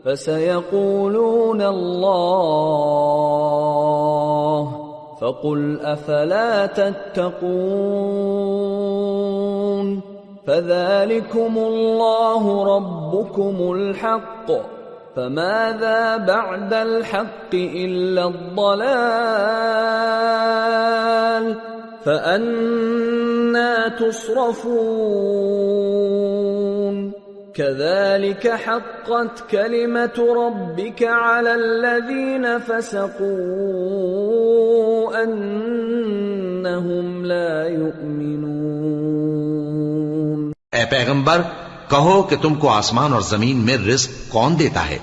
فسيقولون الله فقل أفلا تتقون. فذلكم الله ربكم الحق فماذا بعد الحق إلا الضلال فأنى تصرفون. كذلك حقت كلمة ربك على الذين فسقوا أنهم لا يؤمنون. اے پیغمبر کہو کہ تم کو آسمان اور زمین میں رزق کون دیتا ہے،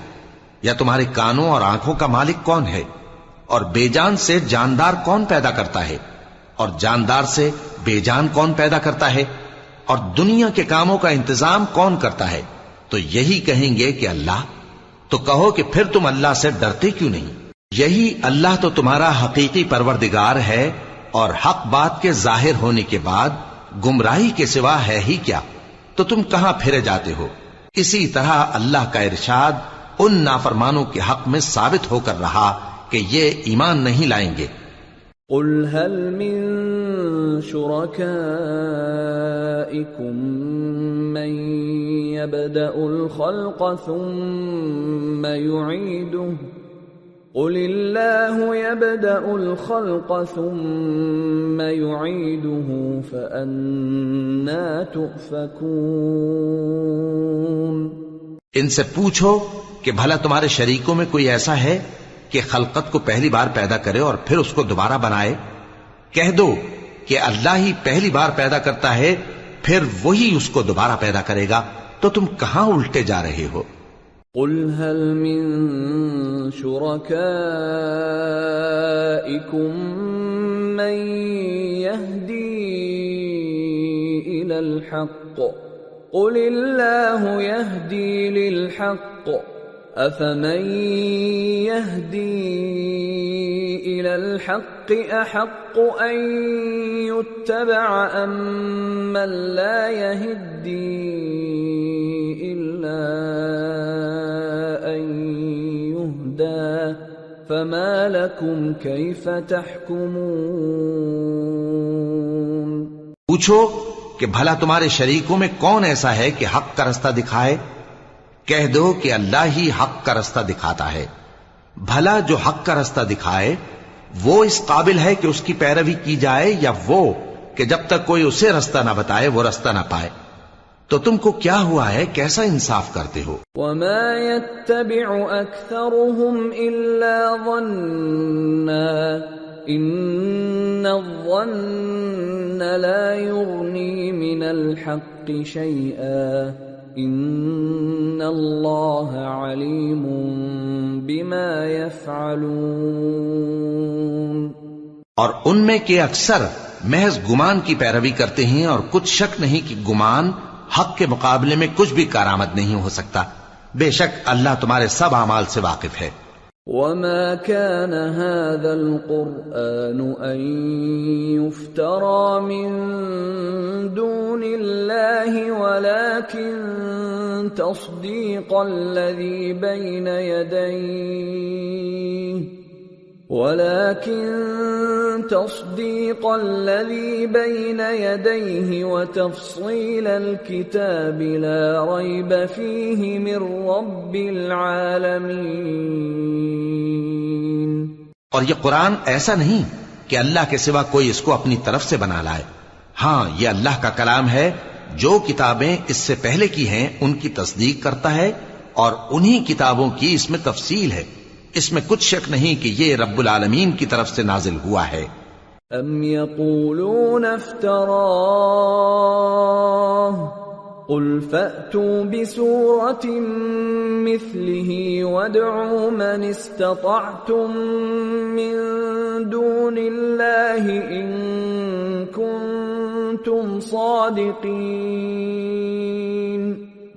یا تمہارے کانوں اور آنکھوں کا مالک کون ہے، اور بے جان سے جاندار کون پیدا کرتا ہے، اور جاندار سے بے جان کون پیدا کرتا ہے، اور دنیا کے کاموں کا انتظام کون کرتا ہے؟ تو یہی کہیں گے کہ اللہ. تو کہو کہ پھر تم اللہ سے ڈرتے کیوں نہیں؟ یہی اللہ تو تمہارا حقیقی پروردگار ہے، اور حق بات کے ظاہر ہونے کے بعد گمراہی کے سوا ہے ہی کیا؟ تو تم کہاں پھرے جاتے ہو؟ اسی طرح اللہ کا ارشاد ان نافرمانوں کے حق میں ثابت ہو کر رہا کہ یہ ایمان نہیں لائیں گے. قل هل من شركائكم من يبدأ الخلق ثم يعيده قل الله يبدأ الخلق ثم يعيده فأنى تؤفكون. ان سے پوچھو کہ بھلا تمہارے شریکوں میں کوئی ایسا ہے کہ خلقت کو پہلی بار پیدا کرے اور پھر اس کو دوبارہ بنائے؟ کہہ دو کہ اللہ ہی پہلی بار پیدا کرتا ہے پھر وہی اس کو دوبارہ پیدا کرے گا. تو تم کہاں الٹے جا رہے ہو؟ قل هل من شركائكم من يهدي إلى الحق قل الله يهدي للحق أفمن يهدي إلى الحق أحق أن يتبع أم من لا يهدي إلا أن يهدى فما لكم كيف تحكمون. پوچھو کہ بھلا تمہارے شریکوں میں کون ایسا ہے کہ حق کا رستہ دکھائے؟ کہہ دو کہ اللہ ہی حق کا رستہ دکھاتا ہے. بھلا جو حق کا رستہ دکھائے وہ اس قابل ہے کہ اس کی پیروی کی جائے، یا وہ کہ جب تک کوئی اسے رستہ نہ بتائے وہ رستہ نہ پائے؟ تو تم کو کیا ہوا ہے، کیسا انصاف کرتے ہو؟ وما يتبع أكثرهم إلا ظنا إن الظن لا يغني من الحق شيئا ان اللہ علیم بما یفعلون. اور ان میں کے اکثر محض گمان کی پیروی کرتے ہیں، اور کچھ شک نہیں کہ گمان حق کے مقابلے میں کچھ بھی کارآمد نہیں ہو سکتا. بے شک اللہ تمہارے سب اعمال سے واقف ہے. وما كان هذا القرآن أن يفترى من دون الله ولكن تصديق الذي بين يديه وتفصيل الكتاب لا ريب فيه من رب العالمين۔ اور یہ قرآن ایسا نہیں کہ اللہ کے سوا کوئی اس کو اپنی طرف سے بنا لائے، ہاں یہ اللہ کا کلام ہے، جو کتابیں اس سے پہلے کی ہیں ان کی تصدیق کرتا ہے، اور انہی کتابوں کی اس میں تفصیل ہے، اس میں کچھ شک نہیں کہ یہ رب العالمین کی طرف سے نازل ہوا ہے۔ ام یقولون افتراہ قل فأتوا بسورة مثله وادعوا من استطعتم من دون الله إن كنتم صادقين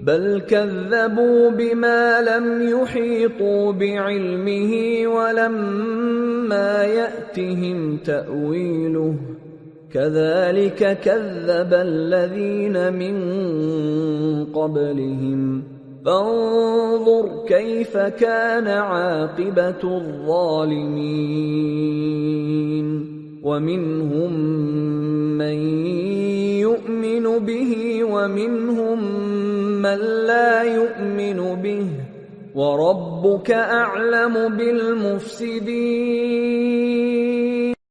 بل كذبوا بما لم يحيطوا بعلمه ولما يأتهم تأويله كذلك كذب الذين من قبلهم فانظر كيف كان عاقبة الظالمين ومنهم من يؤمن به ومنهم من لا يؤمن به وَرَبُّكَ أَعْلَمُ بِالْمُفْسِدِينَ۔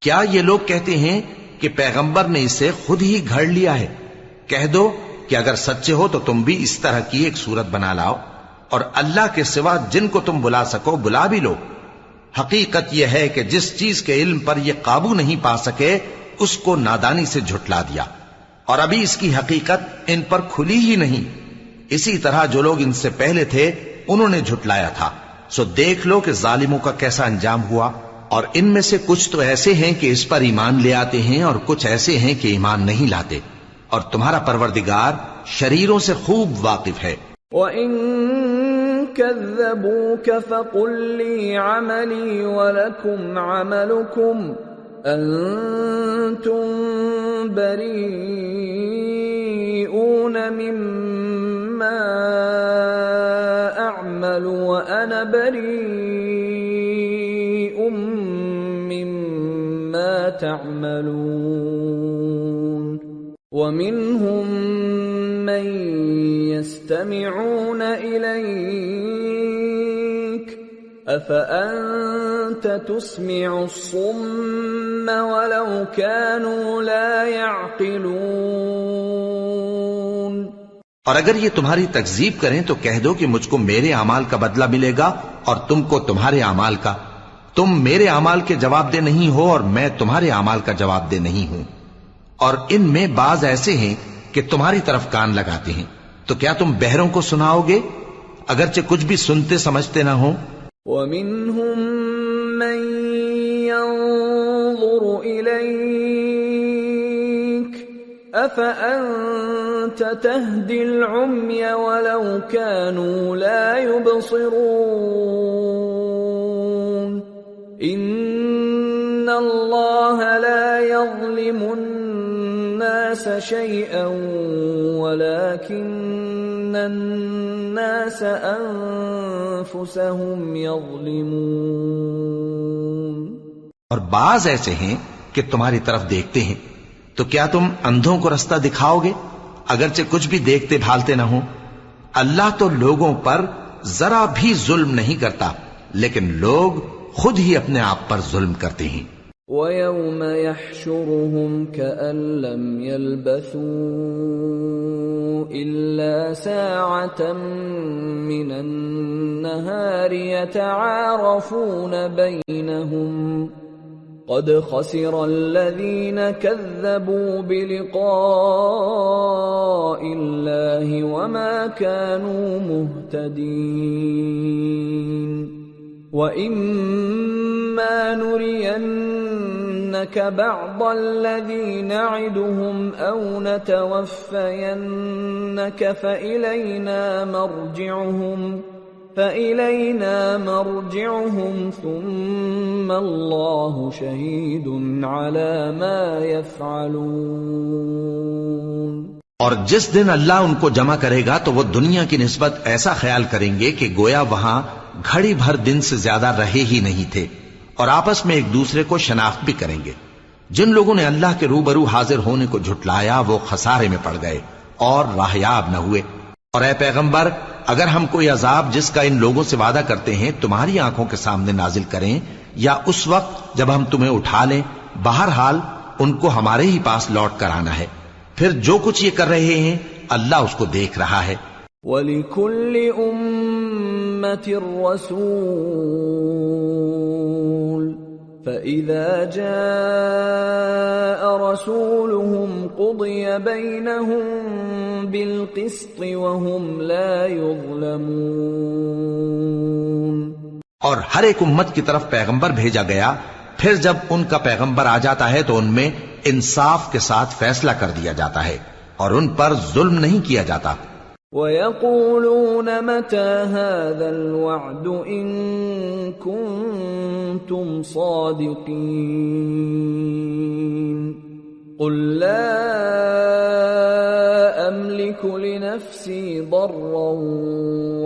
کیا یہ لوگ کہتے ہیں کہ پیغمبر نے اسے خود ہی گھڑ لیا ہے؟ کہہ دو کہ اگر سچے ہو تو تم بھی اس طرح کی ایک صورت بنا لاؤ، اور اللہ کے سوا جن کو تم بلا سکو بلا بھی لو۔ حقیقت یہ ہے کہ جس چیز کے علم پر یہ قابو نہیں پا سکے اس کو نادانی سے جھٹلا دیا، اور ابھی اس کی حقیقت ان پر کھلی ہی نہیں۔ اسی طرح جو لوگ ان سے پہلے تھے انہوں نے جھٹلایا تھا، سو دیکھ لو کہ ظالموں کا کیسا انجام ہوا۔ اور ان میں سے کچھ تو ایسے ہیں کہ اس پر ایمان لے آتے ہیں، اور کچھ ایسے ہیں کہ ایمان نہیں لاتے، اور تمہارا پروردگار شریروں سے خوب واقف ہے۔ وَإِن كَذَّبُوكَ فَقُل لِّي عَمَلِي وَلَكُمْ عَمَلُكُمْ أَنتُم بَرِيئُونَ مِمَّا أَعْمَلُ وَأَنَا بَرِيءٌ مِّمَّا تَعْمَلُونَ وَمِنْهُم مَّن يَسْتَمِعُونَ إِلَيْكَ أَفَأَنتَ تُسْمِعُ الصُّمَّ وَلَوْ كَانُوا لَا يَعْقِلُونَ۔ اور اگر یہ تمہاری تکذیب کریں تو کہہ دو کہ مجھ کو میرے اعمال کا بدلہ ملے گا اور تم کو تمہارے اعمال کا۔ تم میرے اعمال کے جواب دہ نہیں ہو اور میں تمہارے اعمال کا جواب دہ نہیں ہوں۔ اور ان میں بعض ایسے ہیں کہ تمہاری طرف کان لگاتے ہیں، تو کیا تم بہروں کو سناؤ گے اگرچہ کچھ بھی سنتے سمجھتے نہ ہو؟ وَمِنْهُمْ مَنْ يَنظُرُ إِلَيْكَ أَفَأَنْتَ تَهْدِي الْعُمْيَ وَلَوْ كَانُوا لَا يُبْصِرُونَ إِنَّ اللَّهَ لَا يَظْلِمُ النَّاسَ شَيْئًا وَلَكِنَّ النَّاسَ أَنفُسَهُمْ يَظْلِمُونَ۔ اور بعض ایسے ہیں کہ تمہاری طرف دیکھتے ہیں، تو کیا تم اندھوں کو رستہ دکھاؤ گے اگرچہ کچھ بھی دیکھتے بھالتے نہ ہو؟ اللہ تو لوگوں پر ذرا بھی ظلم نہیں کرتا، لیکن لوگ خود ہی اپنے آپ پر ظلم کرتے ہیں۔ وَيَوْمَ يَحْشُرُهُمْ كَأَن لَّمْ يَلْبَثُوا إِلَّا سَاعَةً مِّنَ النَّهَارِ يَتَعَارَفُونَ بَيْنَهُمْ قَدْ خَسِرَ الَّذِينَ كَذَّبُوا بِلِقَاءِ اللَّهِ وَمَا كَانُوا مُهْتَدِينَ وَإِمَّا نُرِيَنَّكَ بَعْضَ الَّذِي نَعِدُهُمْ أَوْ نَتَوَفَّيَنَّكَ فَإِلَيْنَا فإلينا مرجعهم ثم الله شهيد على ما يفعلون۔ اور جس دن اللہ ان کو جمع کرے گا تو وہ دنیا کی نسبت ایسا خیال کریں گے کہ گویا وہاں گھڑی بھر دن سے زیادہ رہے ہی نہیں تھے، اور آپس میں ایک دوسرے کو شناخت بھی کریں گے۔ جن لوگوں نے اللہ کے روبرو حاضر ہونے کو جھٹلایا وہ خسارے میں پڑ گئے اور راہیاب نہ ہوئے۔ اور اے پیغمبر، اگر ہم کوئی عذاب جس کا ان لوگوں سے وعدہ کرتے ہیں تمہاری آنکھوں کے سامنے نازل کریں یا اس وقت جب ہم تمہیں اٹھا لیں، بہرحال ان کو ہمارے ہی پاس لوٹ کر آنا ہے، پھر جو کچھ یہ کر رہے ہیں اللہ اس کو دیکھ رہا ہے۔ وَلِكُلِّ أُمَّةٍ رَسُولٌ فَإِذَا جَاءَ رَسُولُهُمْ قُضِيَ بَيْنَهُم بِالْقِسْطِ وَهُمْ لَا يُظْلَمُونَ۔ اور ہر ایک امت کی طرف پیغمبر بھیجا گیا، پھر جب ان کا پیغمبر آ جاتا ہے تو ان میں انصاف کے ساتھ فیصلہ کر دیا جاتا ہے اور ان پر ظلم نہیں کیا جاتا۔ وَيَقُولُونَ مَتَى هَذَا الْوَعْدُ إِن كُنتُمْ صَادِقِينَ قُل لَّا أَمْلِكُ لِنَفْسِي ضَرًّا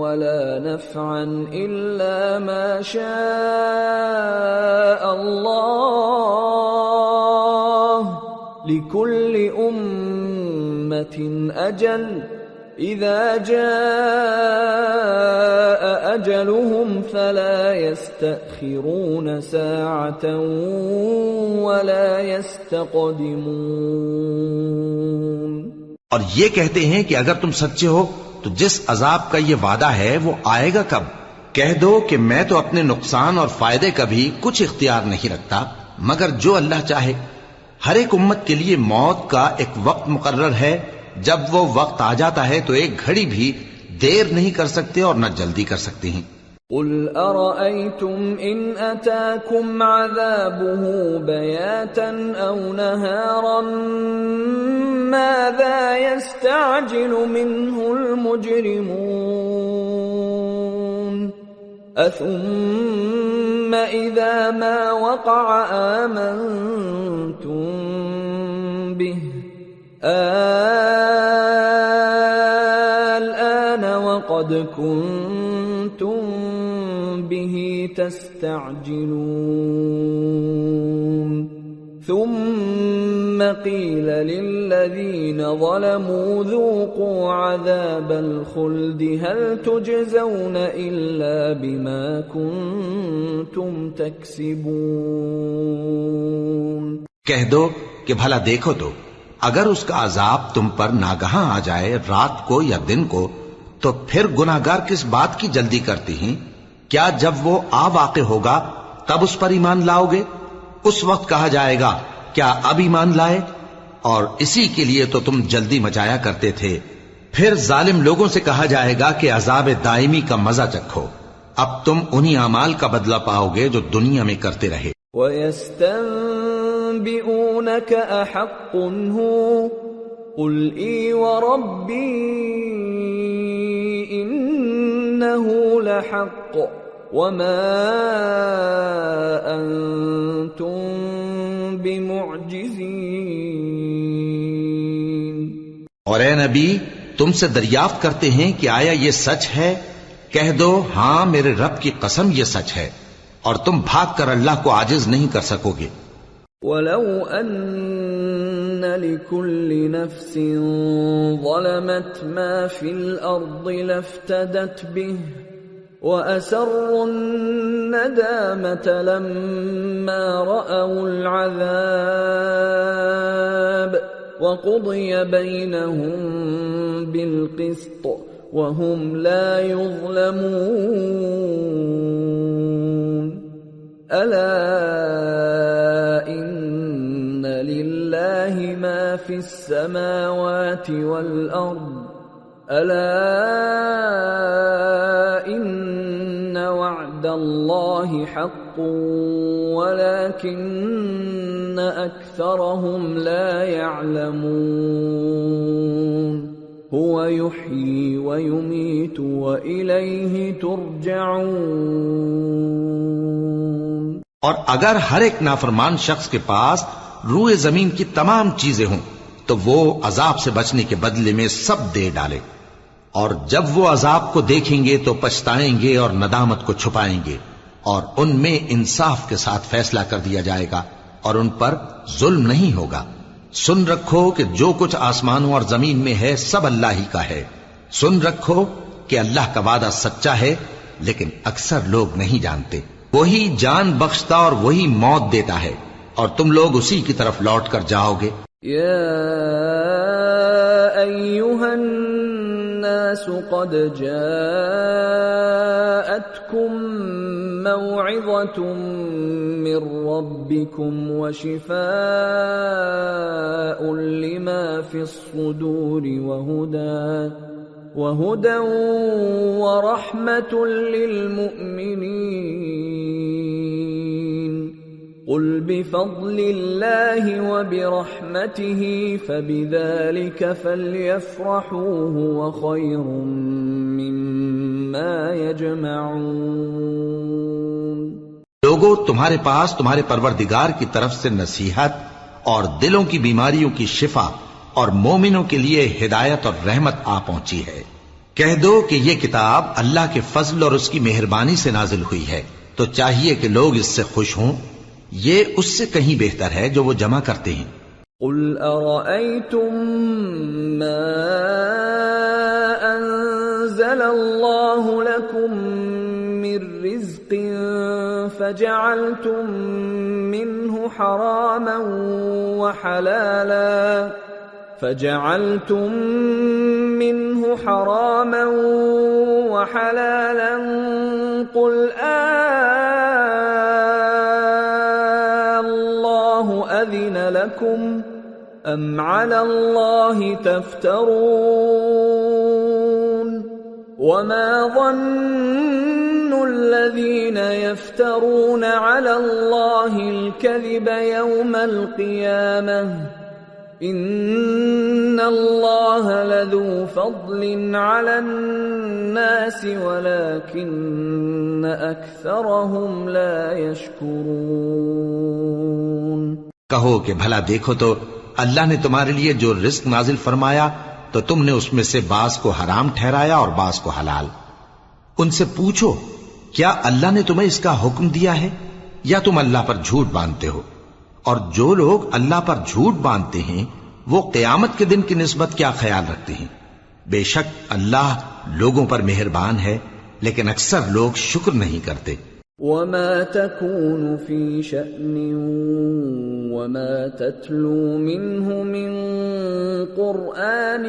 وَلَا نَفْعًا إِلَّا مَا شَاءَ اللَّهُ لِكُلِّ أُمَّةٍ أَجَلٌ إِذَا جَاءَ أَجَلُهُمْ فَلَا يَسْتَأْخِرُونَ سَاعَةً وَلَا يَسْتَقْدِمُونَ۔ اور یہ کہتے ہیں کہ اگر تم سچے ہو تو جس عذاب کا یہ وعدہ ہے وہ آئے گا کب؟ کہہ دو کہ میں تو اپنے نقصان اور فائدے کا بھی کچھ اختیار نہیں رکھتا مگر جو اللہ چاہے۔ ہر ایک امت کے لیے موت کا ایک وقت مقرر ہے، جب وہ وقت آ جاتا ہے تو ایک گھڑی بھی دیر نہیں کر سکتے اور نہ جلدی کر سکتے ہیں۔ قُلْ أَرَأَيْتُمْ إِنْ أَتَاكُمْ عَذَابُهُ بَيَاتًا أَوْ نَهَارًا مَاذَا يَسْتَعْجِلُ مِنْهُ الْمُجْرِمُونَ أَثُمَّ إِذَا مَا وَقَعَ آمَنْتُمْ بِهِ الآن وقد كنتم به تستعجلون ثم قيل للذين ظلموا ذوقوا عذاب الخلد هل تجزون إلا بما كنتم تكسبون۔ کہہ دو کہ بھلا دیکھو تو اگر اس کا عذاب تم پر ناگہاں آ جائے رات کو یا دن کو تو پھر گناہگار کس بات کی جلدی کرتی ہیں؟ کیا جب وہ آ واقع ہوگا تب اس پر ایمان لاؤ گے؟ اس وقت کہا جائے گا کیا اب ایمان لائے؟ اور اسی کے لیے تو تم جلدی مچایا کرتے تھے۔ پھر ظالم لوگوں سے کہا جائے گا کہ عذاب دائمی کا مزہ چکھو، اب تم انہی اعمال کا بدلہ پاؤ گے جو دنیا میں کرتے رہے۔ وَيَسْتَنبِئُونَكَ أَحَقٌّ هُوَ قُلْ إِي وَرَبِّي إِنَّهُ لَحَقٌّ وَمَا أَنْتُمْ بِمُعْجِزِينَ۔ اور اے نبی تم سے دریافت کرتے ہیں کہ آیا یہ سچ ہے؟ کہہ دو ہاں میرے رب کی قسم یہ سچ ہے، اور تم بھاگ کر اللہ کو عاجز نہیں کر سکو گے۔ وَلَوْ أَنَّ لِكُلِّ نَفْسٍ ظَلَمَتْ مَا فِي الْأَرْضِ لَافْتَدَتْ بِهِ وَأَسَرُّوا النَّدَامَةَ لَمَّا رَأَوُا الْعَذَابَ وَقُضِيَ بَيْنَهُم بِالْقِسْطِ وَهُمْ لَا يُظْلَمُونَ۔ أَلَا إِنَّ لِلَّهِ مَا فِي السَّمَاوَاتِ وَالْأَرْضِ أَلَا إِنَّ وَعْدَ اللَّهِ حَقٌّ وَلَكِنَّ أَكْثَرَهُمْ لَا يَعْلَمُونَ۔ هو يحيي ويميت وإليه ترجعون۔ اور اگر ہر ایک نافرمان شخص کے پاس روئے زمین کی تمام چیزیں ہوں تو وہ عذاب سے بچنے کے بدلے میں سب دے ڈالے، اور جب وہ عذاب کو دیکھیں گے تو پچھتائیں گے اور ندامت کو چھپائیں گے، اور ان میں انصاف کے ساتھ فیصلہ کر دیا جائے گا اور ان پر ظلم نہیں ہوگا۔ سن رکھو کہ جو کچھ آسمانوں اور زمین میں ہے سب اللہ ہی کا ہے۔ سن رکھو کہ اللہ کا وعدہ سچا ہے، لیکن اکثر لوگ نہیں جانتے۔ وہی جان بخشتا اور وہی موت دیتا ہے، اور تم لوگ اسی کی طرف لوٹ کر جاؤ گے۔ یا ایھا الناس قد جاءتکم موعظة من ربکم وشفاء لما فی الصدور وهدى ورحمة للمؤمنين قل بفضل الله وبرحمته فبذلك فليفرحوا هو خير مما يجمعون۔ لوگو، تمہارے پاس تمہارے پروردگار کی طرف سے نصیحت اور دلوں کی بیماریوں کی شفا اور مومنوں کے لیے ہدایت اور رحمت آ پہنچی ہے۔ کہہ دو کہ یہ کتاب اللہ کے فضل اور اس کی مہربانی سے نازل ہوئی ہے، تو چاہیے کہ لوگ اس سے خوش ہوں۔ یہ اس سے کہیں بہتر ہے جو وہ جمع کرتے ہیں۔ قل ارأيتم ما انزل الله لكم من رزق فجعلتم منه حراما وحلالا قل الله أذن لكم أم على الله تفترون وما ظن الذين يفترون على الله الكذب يوم القيامة ان اللہ لذو فضل علی الناس ولكن اکثرهم لا يشکرون۔ کہو کہ بھلا دیکھو تو اللہ نے تمہارے لیے جو رزق نازل فرمایا تو تم نے اس میں سے بعض کو حرام ٹھہرایا اور بعض کو حلال۔ ان سے پوچھو کیا اللہ نے تمہیں اس کا حکم دیا ہے یا تم اللہ پر جھوٹ باندھتے ہو؟ اور جو لوگ اللہ پر جھوٹ باندھتے ہیں وہ قیامت کے دن کی نسبت کیا خیال رکھتے ہیں؟ بے شک اللہ لوگوں پر مہربان ہے، لیکن اکثر لوگ شکر نہیں کرتے۔ وما تكون في شأن وما تتلو منه من قرآن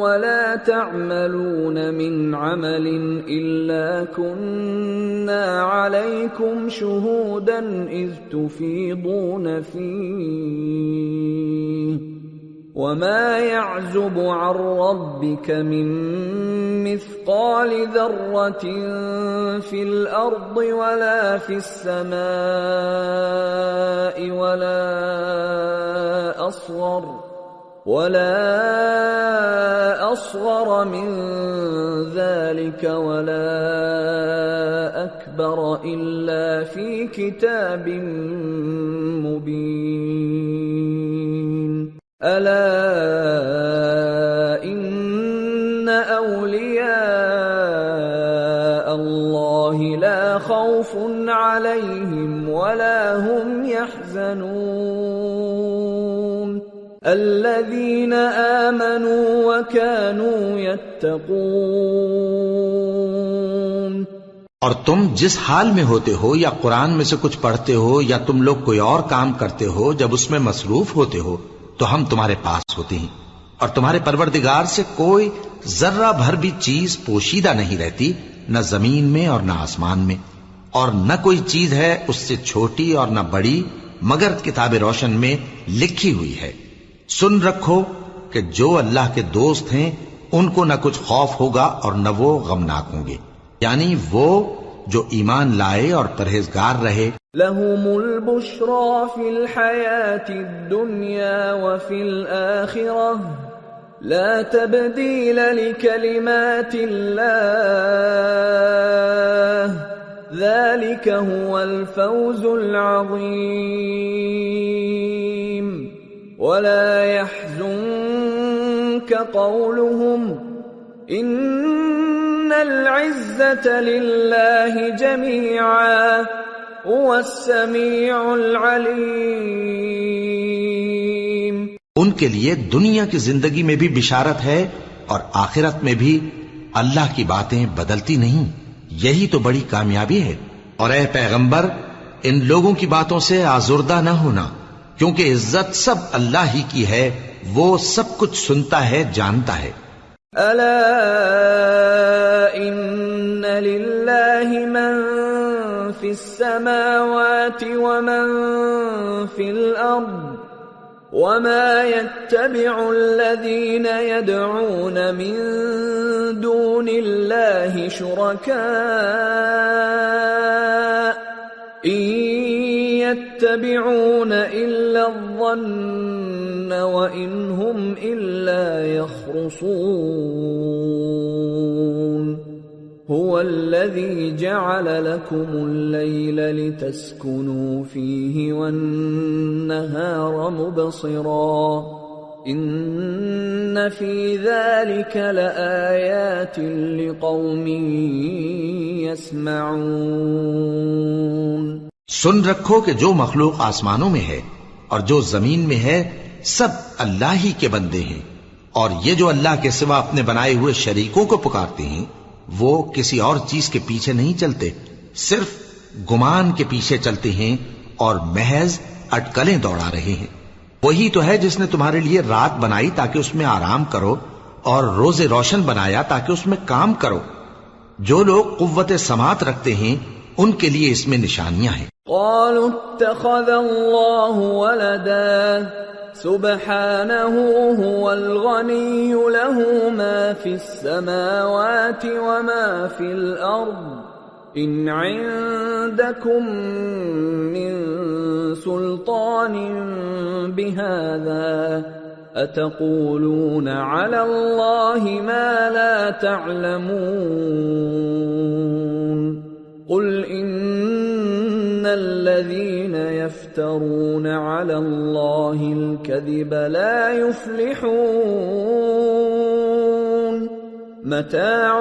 ولا تعملون من عمل إلا كنا عليكم شهودا إذ تفيضون فيه وما يعزب عن ربك من مثقال ذرة في الأرض ولا في السماء ولا أصغر من ذلك ولا أكبر إلا في كتاب مبين ألا إن أولياء الله لا خوف عليهم ولا هم يحزنون الذين آمنوا وكانوا يتقون۔ اور تم جس حال میں ہوتے ہو یا قرآن میں سے کچھ پڑھتے ہو یا تم لوگ کوئی اور کام کرتے ہو، جب اس میں مصروف ہوتے ہو تو ہم تمہارے پاس ہوتے ہیں، اور تمہارے پروردگار سے کوئی ذرہ بھر بھی چیز پوشیدہ نہیں رہتی، نہ زمین میں اور نہ آسمان میں، اور نہ کوئی چیز ہے اس سے چھوٹی اور نہ بڑی مگر کتاب روشن میں لکھی ہوئی ہے۔ سن رکھو کہ جو اللہ کے دوست ہیں ان کو نہ کچھ خوف ہوگا اور نہ وہ غمناک ہوں گے، یعنی وہ جو ایمان لائے اور پرہیزگار رہے۔ لهم البشرى في الحياة الدنيا وفي الآخرة لا تبديل لكلمات الله ذلك هو الفوز العظيم ولا يحزنك قولهم إن العزة لله جميعا هو السميع العليم. ان کے لیے دنیا کی زندگی میں بھی بشارت ہے اور آخرت میں بھی اللہ کی باتیں بدلتی نہیں. یہی تو بڑی کامیابی ہے. اور اے پیغمبر ان لوگوں کی باتوں سے آزردہ نہ ہونا کیونکہ عزت سب اللہ ہی کی ہے. وہ سب کچھ سنتا ہے جانتا ہے. الا ان للہ من فی السماوات ومن فی الارض وما يتبع الذين يدعون من دون الله شركاء إن يتبعون إلا الظن وإن هم إلا يخرصون. هو الذي جعل لكم الليل لتسكنوا فيه والنهار مبصرا إن في ذلك لآيات لقوم يسمعون. سن رکھو کہ جو مخلوق آسمانوں میں ہے اور جو زمین میں ہے سب اللہ ہی کے بندے ہیں. اور یہ جو اللہ کے سوا اپنے بنائے ہوئے شریکوں کو پکارتے ہیں وہ کسی اور چیز کے پیچھے نہیں چلتے، صرف گمان کے پیچھے چلتے ہیں اور محض اٹکلیں دوڑا رہے ہیں. وہی تو ہے جس نے تمہارے لیے رات بنائی تاکہ اس میں آرام کرو اور روز روشن بنایا تاکہ اس میں کام کرو. جو لوگ قوت سماعت رکھتے ہیں ان کے لیے اس میں نشانیاں ہیں. قالوا اتخذ الله ولدا سبحانه هو الغني له ما في السماوات وما في الأرض إن عندكم من سلطان بهذا أتقولون على الله ما لا تعلمون. قل إن الذين يفترون على الله الكذب لا يفلحون. متاع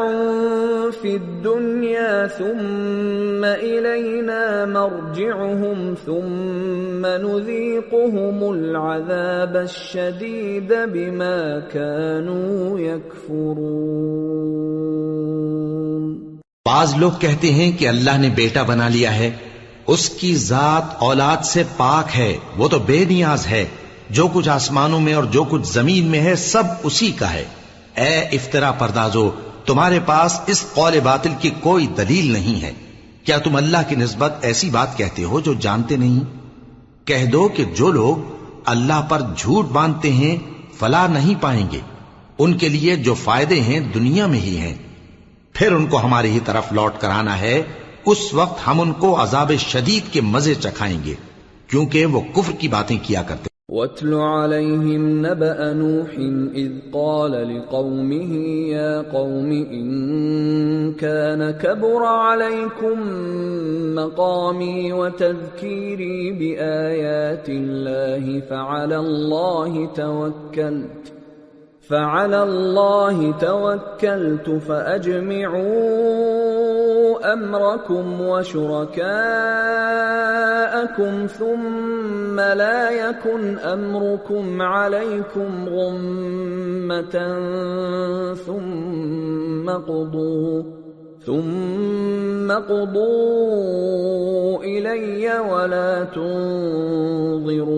في الدنيا ثم إلينا مرجعهم ثم نذيقهم العذاب الشديد بما كانوا يكفرون. بعض لوگ کہتے ہیں کہ اللہ نے بیٹا بنا لیا ہے. اس کی ذات اولاد سے پاک ہے، وہ تو بے نیاز ہے. جو کچھ آسمانوں میں اور جو کچھ زمین میں ہے سب اسی کا ہے. اے افترا پردازو، تمہارے پاس اس قول باطل کی کوئی دلیل نہیں ہے. کیا تم اللہ کی نسبت ایسی بات کہتے ہو جو جانتے نہیں؟ کہہ دو کہ جو لوگ اللہ پر جھوٹ باندھتے ہیں فلاح نہیں پائیں گے. ان کے لیے جو فائدے ہیں دنیا میں ہی ہیں، پھر ان کو ہماری ہی طرف لوٹ کر آنا ہے. اس وقت ہم ان کو عذاب شدید کے مزے چکھائیں گے کیونکہ وہ کفر کی باتیں کیا کرتے. وَاتْلُ عَلَيْهِمْ نَبَأَ نُوحٍ إِذْ قَالَ لِقَوْمِهِ يَا قَوْمِ إِن كَانَ كَبُرَ عَلَيْكُمْ مَقَامِي وَتَذْكِيرِي بِآيَاتِ اللَّهِ فعلى الله توكلت فأجمعوا أمركم وشركاءكم ثم لا يكن أمركم عليكم غمة ثم قضوا إلي ولا تنظرون.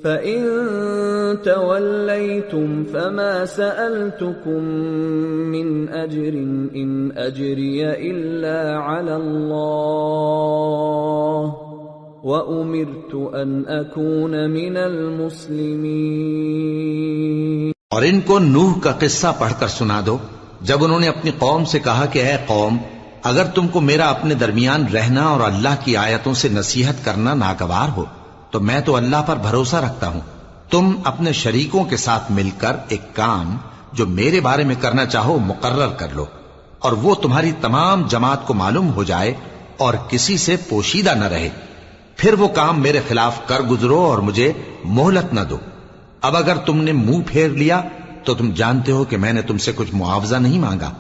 فَإِن تَوَلَّيْتُمْ فَمَا سَأَلْتُكُمْ مِنْ أَجْرٍ إِنْ أَجْرِيَ إِلَّا عَلَى اللَّهِ وَأُمِرْتُ أَنْ أَكُونَ مِنَ الْمُسْلِمِينَ. اور ان کو نوح کا قصہ پڑھ کر سنا دو جب انہوں نے اپنی قوم سے کہا کہ اے قوم، اگر تم کو میرا اپنے درمیان رہنا اور اللہ کی آیتوں سے نصیحت کرنا ناگوار ہو تو میں تو اللہ پر بھروسہ رکھتا ہوں، تم اپنے شریکوں کے ساتھ مل کر ایک کام جو میرے بارے میں کرنا چاہو مقرر کر لو، اور وہ تمہاری تمام جماعت کو معلوم ہو جائے اور کسی سے پوشیدہ نہ رہے، پھر وہ کام میرے خلاف کر گزرو اور مجھے مہلت نہ دو۔ اب اگر تم نے منہ پھیر لیا تو تم جانتے ہو کہ میں نے تم سے کچھ معاوضہ نہیں مانگا،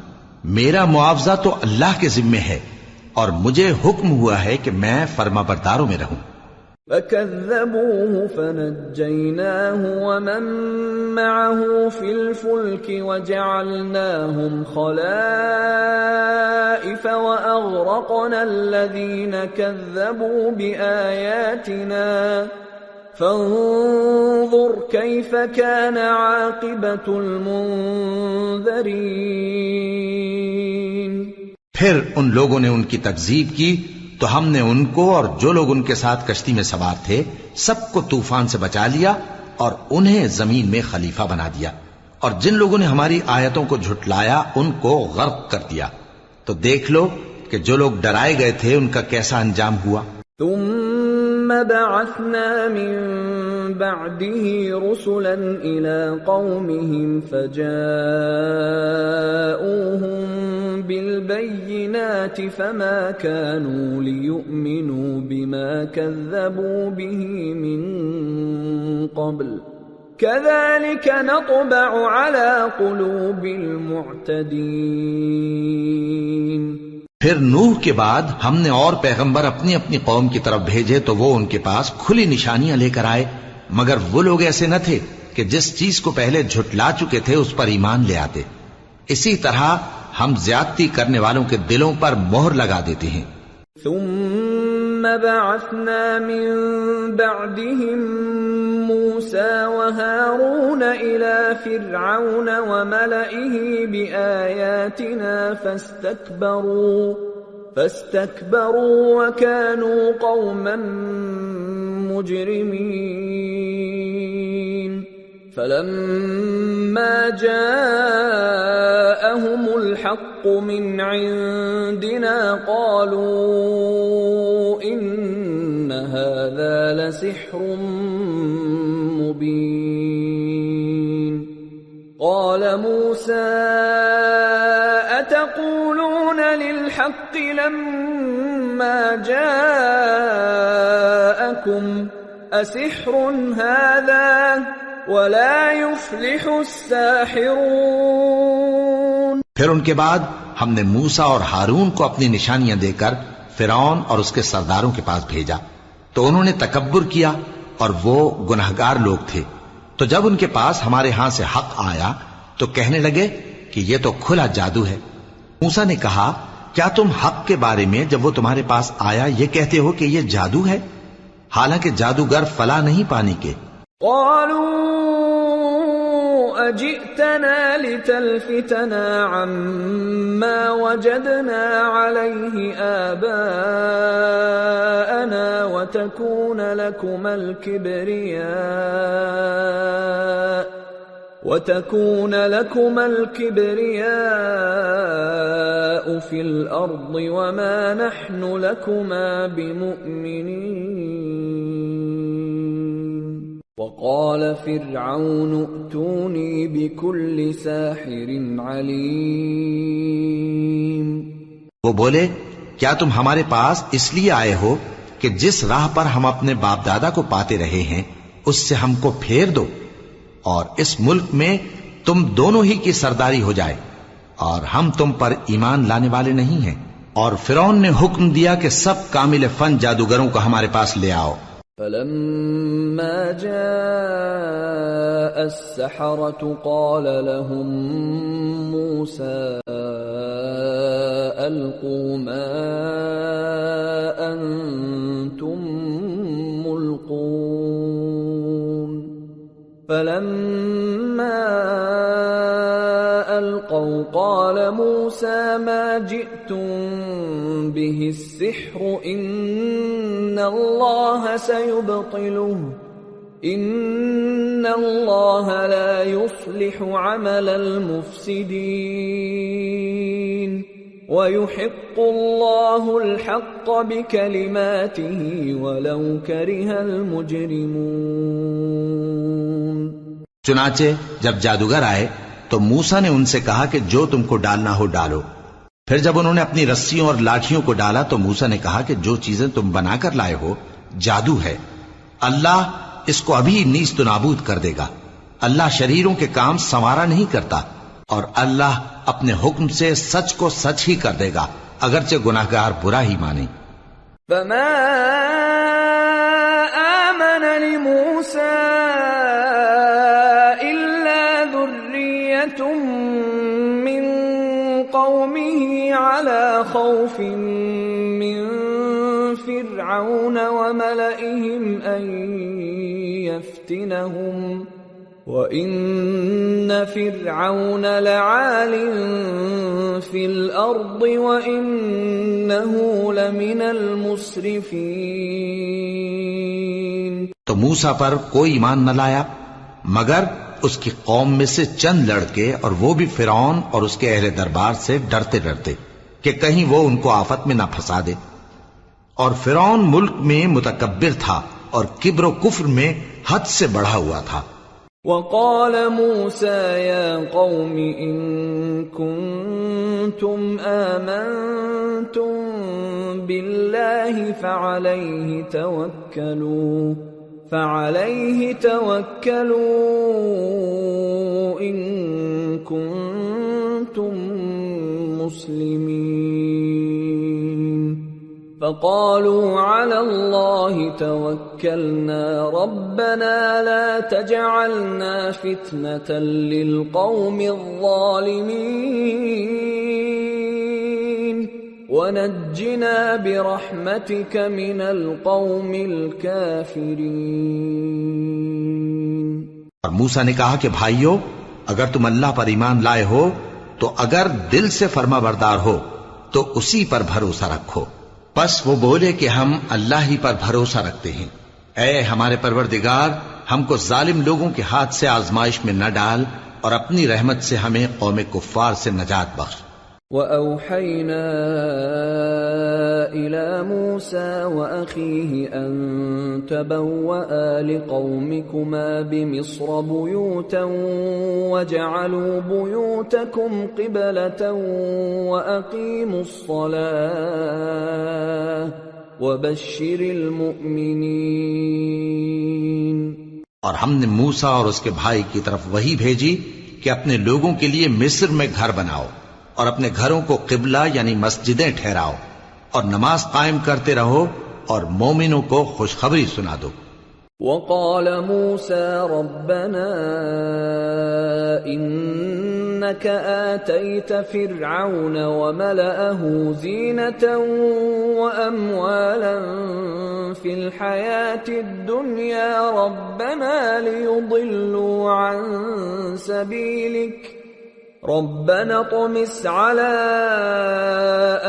میرا معاوضہ تو اللہ کے ذمے ہے، اور مجھے حکم ہوا ہے کہ میں فرما برداروں میں رہوں۔ فَكَذَّبُوهُ فَنَجَّيْنَاهُ وَمَن مَّعَهُ فِي الْفُلْكِ وَجَعَلْنَاهُمْ خَلَائِفَ وَأَغْرَقْنَا الَّذِينَ كَذَّبُوا بِآيَاتِنَا فَانظُرْ كَيْفَ كَانَ عَاقِبَةُ الْمُنذَرِينَ۔ پھر ان لوگوں نے ان کی تکذیب کی تو ہم نے ان کو اور جو لوگ ان کے ساتھ کشتی میں سوار تھے سب کو طوفان سے بچا لیا اور انہیں زمین میں خلیفہ بنا دیا، اور جن لوگوں نے ہماری آیتوں کو جھٹلایا ان کو غرق کر دیا۔ تو دیکھ لو کہ جو لوگ ڈرائے گئے تھے ان کا کیسا انجام ہوا۔ ثم بعثنا من بعده رسلا إلى قومهم فجاءوهم بالبينات فما كانوا ليؤمنوا بما كذبوا به من قبل كذلك نطبع على قلوب المعتدين۔ پھر نوح کے بعد ہم نے اور پیغمبر اپنی اپنی قوم کی طرف بھیجے تو وہ ان کے پاس کھلی نشانیاں لے کر آئے، مگر وہ لوگ ایسے نہ تھے کہ جس چیز کو پہلے جھٹلا چکے تھے اس پر ایمان لے آتے۔ اسی طرح ہم زیادتی کرنے والوں کے دلوں پر مہر لگا دیتے ہیں۔ ثم بعثنا من بعدهم موسى وهارون إلى فرعون وملئه بآياتنا فاستكبروا وكانوا قوما مجرمين۔ فلما جاءهم الحق من عندنا قالوا إن هذا لسحر مبين۔ قال موسى أتقولون للحق لما جاءكم أسحر هذا ولا يفلح الساحرون۔ پھر ان کے بعد ہم نے موسیٰ اور ہارون کو اپنی نشانیاں دے کر فرعون اور اس کے سرداروں کے پاس بھیجا تو انہوں نے تکبر کیا اور وہ گناہگار لوگ تھے۔ تو جب ان کے پاس ہمارے ہاں سے حق آیا تو کہنے لگے کہ یہ تو کھلا جادو ہے۔ موسیٰ نے کہا کیا تم حق کے بارے میں جب وہ تمہارے پاس آیا یہ کہتے ہو کہ یہ جادو ہے، حالانکہ جادوگر فلاح نہیں پانی کے؟ قالوا أجئتنا لتلفتنا عما وجدنا عليه آباءنا وتكون لكما الكبرياء في الأرض وما نحن لكما بمؤمنين۔ وقال فرعون ائتوني بكل ساحر عليم۔ وہ بولے کیا تم ہمارے پاس اس لیے آئے ہو کہ جس راہ پر ہم اپنے باپ دادا کو پاتے رہے ہیں اس سے ہم کو پھیر دو، اور اس ملک میں تم دونوں ہی کی سرداری ہو جائے، اور ہم تم پر ایمان لانے والے نہیں ہیں۔ اور فرعون نے حکم دیا کہ سب کامل فن جادوگروں کو ہمارے پاس لے آؤ۔ فلما جاء السحرة قال لهم موسى ألقوا ما أنتم ملقون۔ فلما ألقوا قال موسى ما جئتم به السحر إن الله سيبطله إن الله لا يصلح عمل المفسدين۔ وَيُحِقُّ اللَّهُ الْحَقَّ بِكَلِمَاتِهِ وَلَوْ كَرِهَ الْمُجْرِمُونَ۔ چنانچہ جب جادوگر آئے تو موسیٰ نے ان سے کہا کہ جو تم کو ڈالنا ہو ڈالو۔ پھر جب انہوں نے اپنی رسیوں اور لاٹھیوں کو ڈالا تو موسیٰ نے کہا کہ جو چیزیں تم بنا کر لائے ہو جادو ہے، اللہ اس کو ابھی نیست و نابود کر دے گا۔ اللہ شریروں کے کام سنوارا نہیں کرتا، اور اللہ اپنے حکم سے سچ کو سچ ہی کر دے گا، اگرچہ گناہگار برا ہی مانے۔ فما آمن لموسى إلا ذرية من قومه على خوف من فرعون وملئهم أن يفتنهم وَإِنَّ فِرْعَوْنَ لَعَالٍ فِي الْأَرْضِ وَإِنَّهُ لَمِنَ الْمُسْرِفِينَ۔ تو موسیٰ پر کوئی ایمان نہ لایا مگر اس کی قوم میں سے چند لڑکے، اور وہ بھی فرعون اور اس کے اہل دربار سے ڈرتے ڈرتے کہ کہیں وہ ان کو آفت میں نہ پھنسا دے۔ اور فرعون ملک میں متکبر تھا اور کبر و کفر میں حد سے بڑھا ہوا تھا۔ وقال موسى يا قوم إن كنتم آمنتم بالله فعليه توكلوا إن كنتم مسلمين۔ فقالوا على الله توكلنا ربنا لا تجعلنا فتنة للقوم الظالمين ونجنا برحمتك من القوم الكافرين۔ اور موسیٰ نے کہا کہ بھائیو، اگر تم اللہ پر ایمان لائے ہو تو اگر دل سے فرما بردار ہو تو اسی پر بھروسہ رکھو۔ پس وہ بولے کہ ہم اللہ ہی پر بھروسہ رکھتے ہیں۔ اے ہمارے پروردگار، ہم کو ظالم لوگوں کے ہاتھ سے آزمائش میں نہ ڈال، اور اپنی رحمت سے ہمیں قوم کفار سے نجات بخش۔ وَأَوْحَيْنَا إِلَى مُوسَى وَأَخِيهِ أَن تَبَوَّآ لِقَوْمِكُمَا بِمِصْرَ بُيُوتًا وَاجْعَلُوا بُيُوتَكُمْ قِبْلَةً وَأَقِيمُوا الصَّلَاةَ وَبَشِّرِ الْمُؤْمِنِينَ۔ اور ہم نے موسیٰ اور اس کے بھائی کی طرف وحی بھیجی کہ اپنے لوگوں کے لیے مصر میں گھر بناؤ، اور اپنے گھروں کو قبلہ یعنی مسجدیں ٹھہراؤ، اور نماز قائم کرتے رہو، اور مومنوں کو خوشخبری سنا دو۔ وقال موسى ربنا إنك آتيت فرعون وملأه زينة وأموالا في الحياة الدنيا ربنا ليضلوا عن سبيلك ربنا اطمس على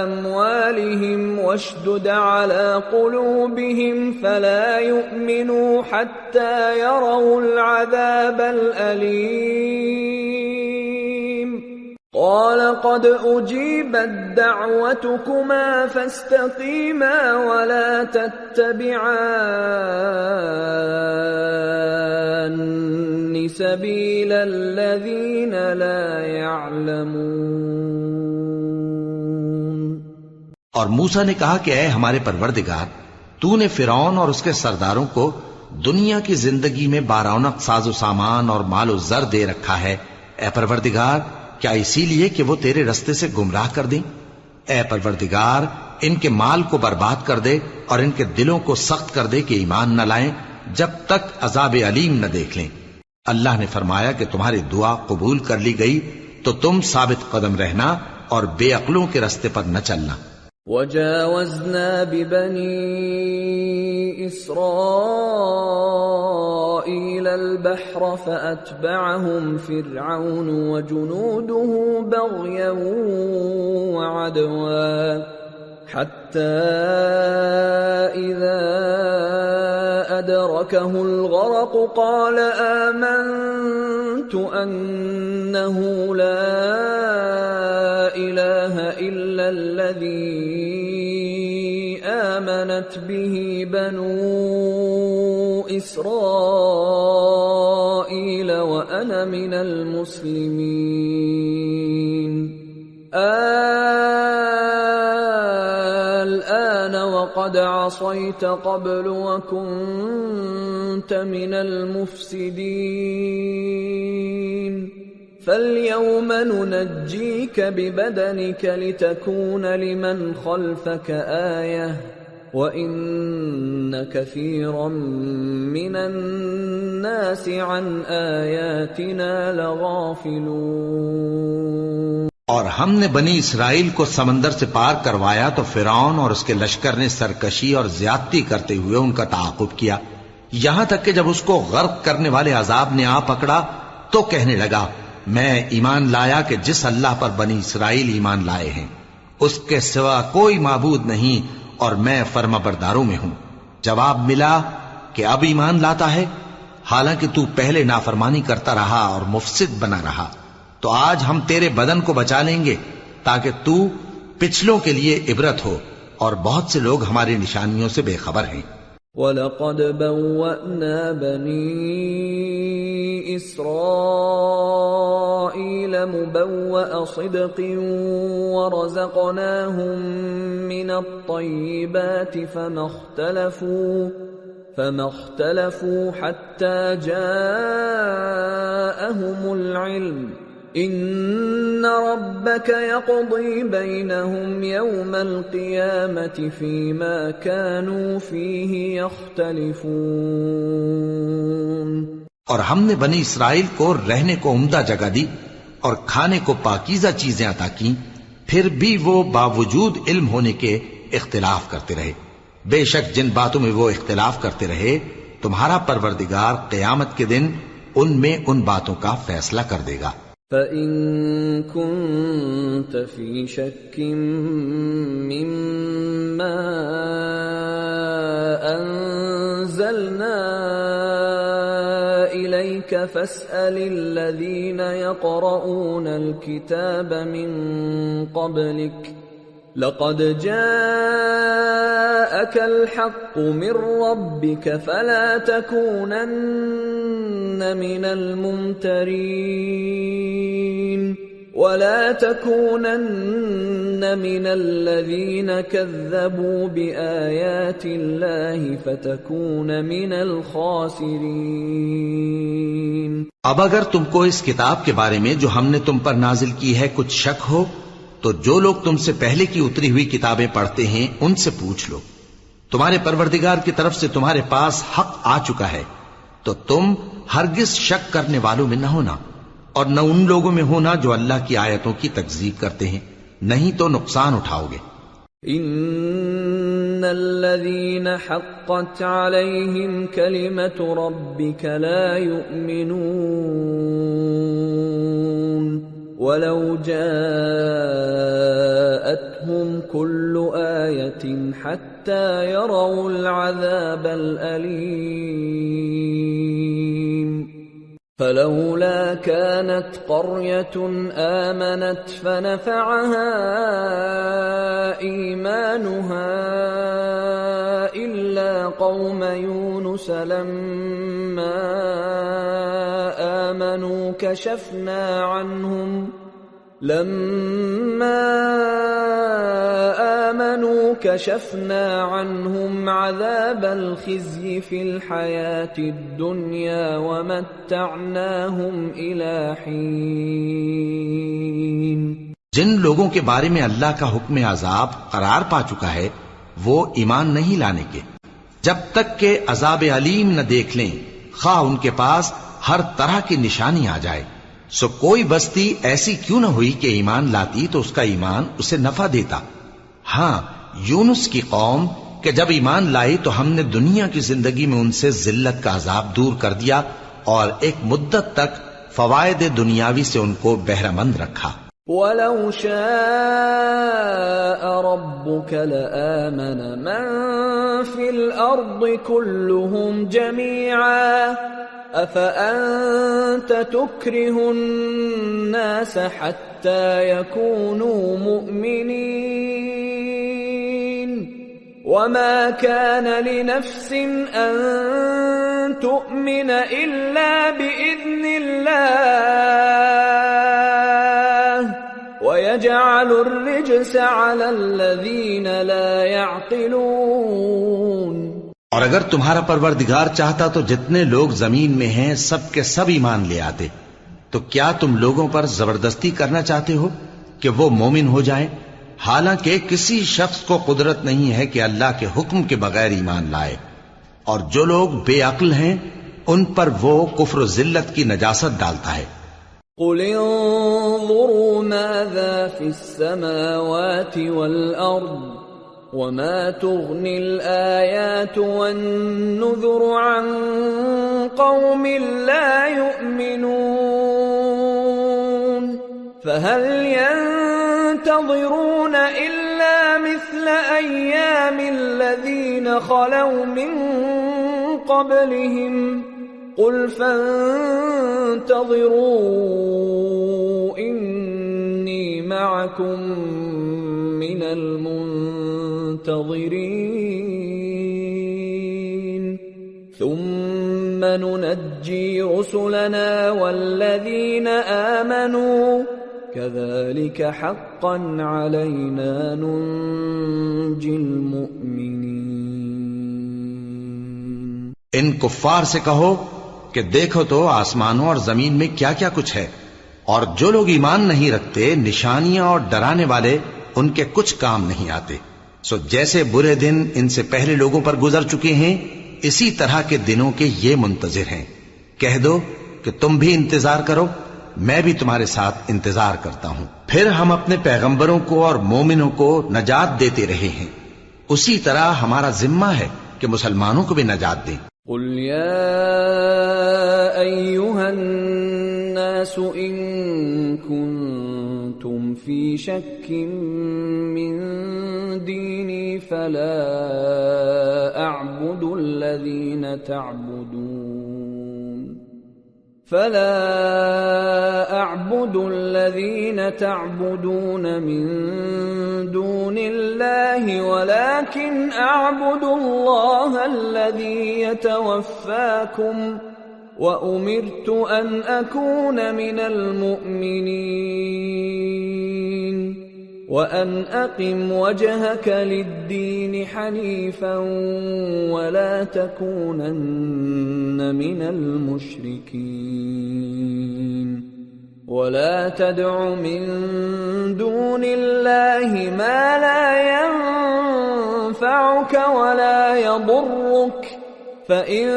أموالهم واشدد على قلوبهم فلا يؤمنوا حتى يروا العذاب الأليم قال قد أجيبت دعوتكما فاستقيما ولا تتبعان سبيل الذين لا يعلمون۔ اور موسیٰ نے کہا کہ اے ہمارے پروردگار، تو نے فرعون اور اس کے سرداروں کو دنیا کی زندگی میں بارونق ساز و سامان اور مال و زر دے رکھا ہے۔ اے پروردگار، کیا اسی لیے کہ وہ تیرے رستے سے گمراہ کر دیں؟ اے پروردگار، ان کے مال کو برباد کر دے اور ان کے دلوں کو سخت کر دے کہ ایمان نہ لائیں جب تک عذاب علیم نہ دیکھ لیں۔ اللہ نے فرمایا کہ تمہاری دعا قبول کر لی گئی تو تم ثابت قدم رہنا اور بے عقلوں کے رستے پر نہ چلنا۔ وَجَاوَزْنَا بِبَنِي إِسْرَائِيلَ الْبَحْرَ فَأَتْبَعَهُمْ فِرْعَوْنُ وَجُنُودُهُ بَغْيًا وَعَدْوًا حَتَّى إِذَا أَدْرَكَهُ الْغَرَقُ قَالَ آمَنْتُ أَنَّهُ لَا إِلَهَ إِلَّا إلا الذي آمنت به بنو إسرائيل وأنا من المسلمين الآن وقد عصيت قبل وكنت من المفسدين فاليوم ننجيك ببدنك لتكون لمن خلفك آية وإن كثيرا من الناس عن آياتنا لغافلون۔ اور ہم نے بنی اسرائیل کو سمندر سے پار کروایا تو فرعون اور اس کے لشکر نے سرکشی اور زیادتی کرتے ہوئے ان کا تعاقب کیا، یہاں تک کہ جب اس کو غرق کرنے والے عذاب نے آ پکڑا تو کہنے لگا میں ایمان لایا کہ جس اللہ پر بنی اسرائیل ایمان لائے ہیں اس کے سوا کوئی معبود نہیں اور میں فرما برداروں میں ہوں۔ جواب ملا کہ اب ایمان لاتا ہے حالانکہ تو پہلے نافرمانی کرتا رہا اور مفسد بنا رہا، تو آج ہم تیرے بدن کو بچا لیں گے تاکہ تو پچھلوں کے لیے عبرت ہو، اور بہت سے لوگ ہماری نشانیوں سے بے خبر ہیں۔ وَلَقَدْ بَوَّأْنَا بَنِي إِسْرَائِيلَ مُبَوَّأَ صِدْقٍ وَرَزَقْنَاهُمْ مِنَ الطَّيِّبَاتِ فَمَا اخْتَلَفُوا حَتَّى جَاءَهُمُ الْعِلْمُ إِنَّ رَبَّكَ يَقْضِي بَيْنَهُمْ يَوْمَ الْقِيَامَةِ فِيمَا كَانُوا فِيهِ يَخْتَلِفُونَ۔ اور ہم نے بنی اسرائیل کو رہنے کو عمدہ جگہ دی اور کھانے کو پاکیزہ چیزیں عطا کیں، پھر بھی وہ باوجود علم ہونے کے اختلاف کرتے رہے۔ بے شک جن باتوں میں وہ اختلاف کرتے رہے تمہارا پروردگار قیامت کے دن ان میں ان باتوں کا فیصلہ کر دے گا۔ فَإِن كُنتَ فِي شَكٍّ مِّمَّا أَنزَلْنَا إِلَيْكَ فَاسْأَلِ الَّذِينَ يَقْرَؤُونَ الْكِتَابَ مِن قَبْلِكَ لَقَدْ جَاءَكَ الْحَقُّ مِن رَّبِّكَ فَلَا تَكُونَنَّ مِنَ الْمُمْتَرِينَ وَلَا تَكُونَنَّ مِنَ الَّذِينَ كَذَّبُوا بِآيَاتِ اللَّهِ فَتَكُونَ مِنَ الْخَاسِرِينَ۔ اب اگر تم کو اس کتاب کے بارے میں جو ہم نے تم پر نازل کی ہے کچھ شک ہو تو جو لوگ تم سے پہلے کی اتری ہوئی کتابیں پڑھتے ہیں ان سے پوچھ لو، تمہارے پروردگار کی طرف سے تمہارے پاس حق آ چکا ہے تو تم ہرگز شک کرنے والوں میں نہ ہونا اور نہ ان لوگوں میں ہونا جو اللہ کی آیتوں کی تکذیب کرتے ہیں، نہیں تو نقصان اٹھاؤ گے۔ ان الذين حقت عليهم كلمة ربك لا يؤمنون ولو جاءتهم كل آية حتى يروا العذاب الأليم فلولا كانت قرية آمنت فنفعها إيمانها إلا قوم يونس لما آمنوا كشفنا عنهم عذاب الخزي في الحياة الدنيا ومتعناهم إلى حين۔ جن لوگوں کے بارے میں اللہ کا حکم عذاب قرار پا چکا ہے وہ ایمان نہیں لانے کے جب تک کہ عذاب علیم نہ دیکھ لیں، خواہ ان کے پاس ہر طرح کی نشانی آ جائے۔ سو کوئی بستی ایسی کیوں نہ ہوئی کہ ایمان لاتی تو اس کا ایمان اسے نفع دیتا۔ ہاں، یونس کی قوم کہ جب ایمان لائی تو ہم نے دنیا کی زندگی میں ان سے ذلت کا عذاب دور کر دیا اور ایک مدت تک فوائد دنیاوی سے ان کو بہرہ مند رکھا۔ وَلَوْ شَاءَ رَبُّكَ لَآمَنَ مَن فِي الْأَرْضِ كُلُّهُمْ جَمِيعًا أفأنت تكره الناس حتى يكونوا مؤمنين وما كان لنفس أن تؤمن إلا بإذن الله ويجعل الرجس على الذين لا يعقلون. اور اگر تمہارا پروردگار چاہتا تو جتنے لوگ زمین میں ہیں سب کے سب ایمان لے آتے. تو کیا تم لوگوں پر زبردستی کرنا چاہتے ہو کہ وہ مومن ہو جائیں؟ حالانکہ کسی شخص کو قدرت نہیں ہے کہ اللہ کے حکم کے بغیر ایمان لائے. اور جو لوگ بے عقل ہیں ان پر وہ کفر و ذلت کی نجاست ڈالتا ہے. قل انظروا ماذا في السماوات والأرض وما تغني الآيات والنذر عن قوم لا يؤمنون فهل ينتظرون إلا مثل أيام الذين خلوا من قبلهم قل فانتظروا إني معكم من المنتظرين ثم ننجي رسلنا والذين آمنوا كذلك حقا علينا ننجي المؤمنين. ان کفار سے کہو کہ دیکھو تو آسمانوں اور زمین میں کیا کیا کچھ ہے، اور جو لوگ ایمان نہیں رکھتے نشانیاں اور ڈرانے والے ان کے کچھ کام نہیں آتے. سو جیسے برے دن ان سے پہلے لوگوں پر گزر چکے ہیں اسی طرح کے دنوں کے یہ منتظر ہیں. کہہ دو کہ تم بھی انتظار کرو، میں بھی تمہارے ساتھ انتظار کرتا ہوں. پھر ہم اپنے پیغمبروں کو اور مومنوں کو نجات دیتے رہے ہیں، اسی طرح ہمارا ذمہ ہے کہ مسلمانوں کو بھی نجات دیں. قل يا أيها الناس إن كنتم في شك من ديني فلا أعبد الذين تعبدون من دون الله ولكن أعبد الله الذي يتوفاكم وأمرت أن أكون من المؤمنين وأن أقم وجهك للدين حنيفا ولا تكونن من المشركين ولا تدع من دون الله ما لا ينفعك ولا يضرك فإن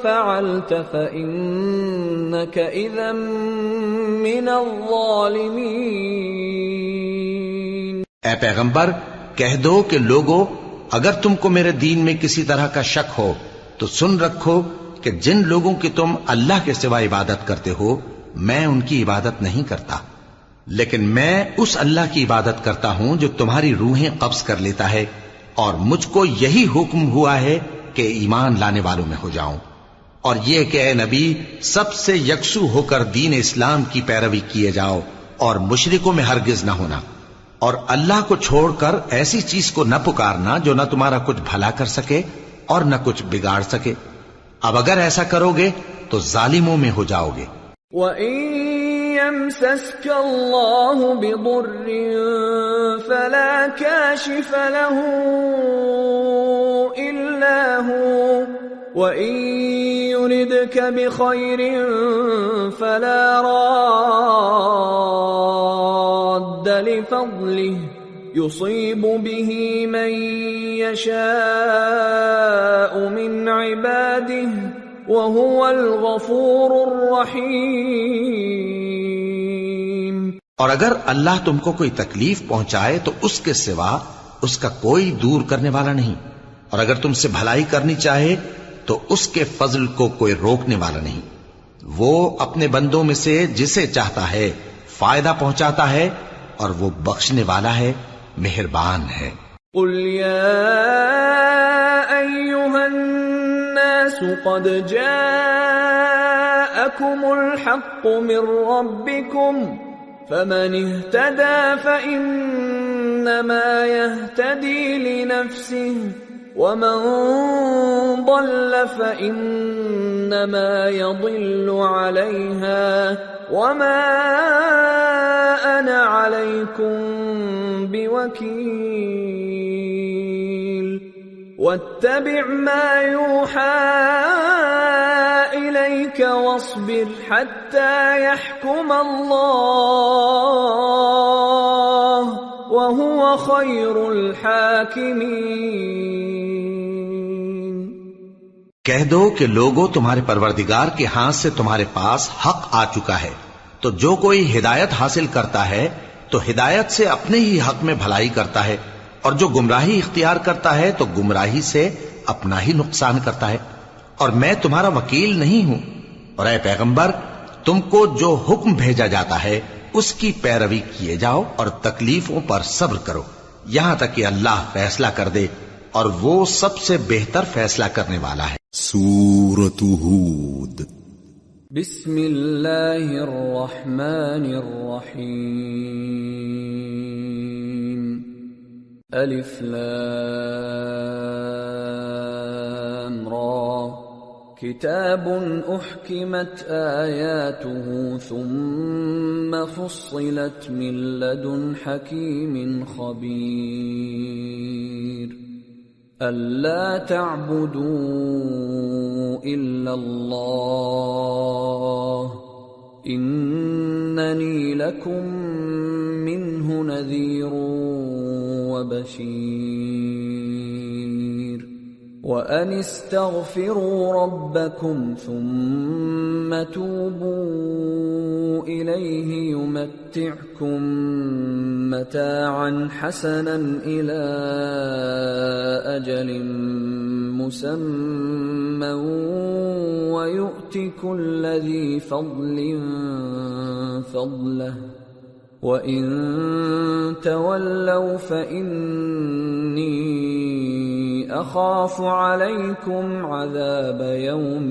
فعلت فإنك إذا من الظالمين. اے پیغمبر کہہ دو کہ لوگو اگر تم کو میرے دین میں کسی طرح کا شک ہو تو سن رکھو کہ جن لوگوں کی تم اللہ کے سوا عبادت کرتے ہو میں ان کی عبادت نہیں کرتا، لیکن میں اس اللہ کی عبادت کرتا ہوں جو تمہاری روحیں قبض کر لیتا ہے، اور مجھ کو یہی حکم ہوا ہے کہ ایمان لانے والوں میں ہو جاؤں. اور یہ کہ اے نبی سب سے یکسو ہو کر دین اسلام کی پیروی کیے جاؤ اور مشرکوں میں ہرگز نہ ہونا، اور اللہ کو چھوڑ کر ایسی چیز کو نہ پکارنا جو نہ تمہارا کچھ بھلا کر سکے اور نہ کچھ بگاڑ سکے. اب اگر ایسا کرو گے تو ظالموں میں ہو جاؤ گے. وَإِن يَمْسَسْكَ اللَّهُ بِضُرٍّ فَلَا كَاشِفَ لَهُ إِلَّا هُوَ وَإِن يُرِدْكَ بِخَيْرٍ فَلَا رَادَّ لِفَضْلِهِ يُصِيبُ بِهِ مَن يَشَاءُ مِنْ عِبَادِهِ وَهُوَ الْغَفُورُ الرَّحِيمُ. اور اگر اللہ تم کو کوئی تکلیف پہنچائے تو اس کے سوا اس کا کوئی دور کرنے والا نہیں، اور اگر تم سے بھلائی کرنی چاہے تو اس کے فضل کو کوئی روکنے والا نہیں. وہ اپنے بندوں میں سے جسے چاہتا ہے فائدہ پہنچاتا ہے اور وہ بخشنے والا ہے، مہربان ہے. قل يا أيها الناس الناس قد جاءكم الحق من ربكم فمن اهتدى فإنما يهتدي لنفسه ومن ضل فإنما يضل عليها وما أنا عليكم بوكيل واتبع ما يوحى إليك واصبر حتى يحكم الله وهو خير الحاکمین۔ کہہ دو کہ لوگو تمہارے پروردگار کے ہاتھ سے تمہارے پاس حق آ چکا ہے، تو جو کوئی ہدایت حاصل کرتا ہے تو ہدایت سے اپنے ہی حق میں بھلائی کرتا ہے، اور جو گمراہی اختیار کرتا ہے تو گمراہی سے اپنا ہی نقصان کرتا ہے، اور میں تمہارا وکیل نہیں ہوں۔ اور اے پیغمبر، تم کو جو حکم بھیجا جاتا ہے اس کی پیروی کیے جاؤ اور تکلیفوں پر صبر کرو یہاں تک کہ اللہ فیصلہ کر دے، اور وہ سب سے بہتر فیصلہ کرنے والا ہے۔ سورة ہود۔ بسم اللہ الرحمن الرحیم۔ الف لام را کتاب احکمت آیاته ثم فصلت من لدن حکیم خبیر أَلَّا تَعْبُدُوا إِلَّا اللَّهَ إِنَّنِي لَكُمْ مِنْهُ نَذِيرٌ وَبَشِيرٌ وَأَنِ اسْتَغْفِرُوا رَبَّكُمْ ثُمَّ تُوبُوا إِلَيْهِ يُمَتِّعْكُمْ مَتَاعًا حَسَنًا إِلَى أَجَلٍ مُّسَمًّى وَيُؤْتِ كُلَّ ذِي فَضْلٍ فَضْلَهُ وَإِن تَوَلَّوْا فَإِنِّي أَخَافُ عَلَيْكُمْ عَذَابَ يَوْمٍ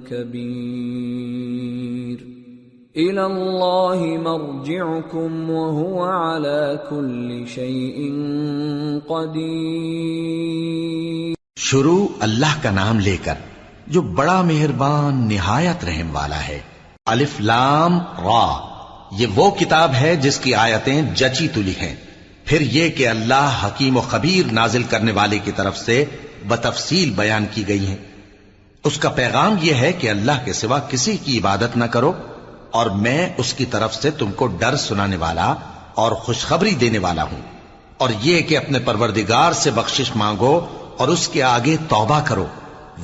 كَبِيرٍ إِلَى اللَّهِ مَرْجِعُكُمْ وَهُوَ عَلَى كُلِّ شَيْءٍ قَدِيرٌ۔ شروع اللہ کا نام لے کر جو بڑا مہربان نہایت رحم والا ہے۔ الف لام را، یہ وہ کتاب ہے جس کی آیتیں جچی تلی ہیں، پھر یہ کہ اللہ حکیم و خبیر نازل کرنے والے کی طرف سے بتفصیل بیان کی گئی ہیں۔ اس کا پیغام یہ ہے کہ اللہ کے سوا کسی کی عبادت نہ کرو، اور میں اس کی طرف سے تم کو ڈر سنانے والا اور خوشخبری دینے والا ہوں، اور یہ کہ اپنے پروردگار سے بخشش مانگو اور اس کے آگے توبہ کرو،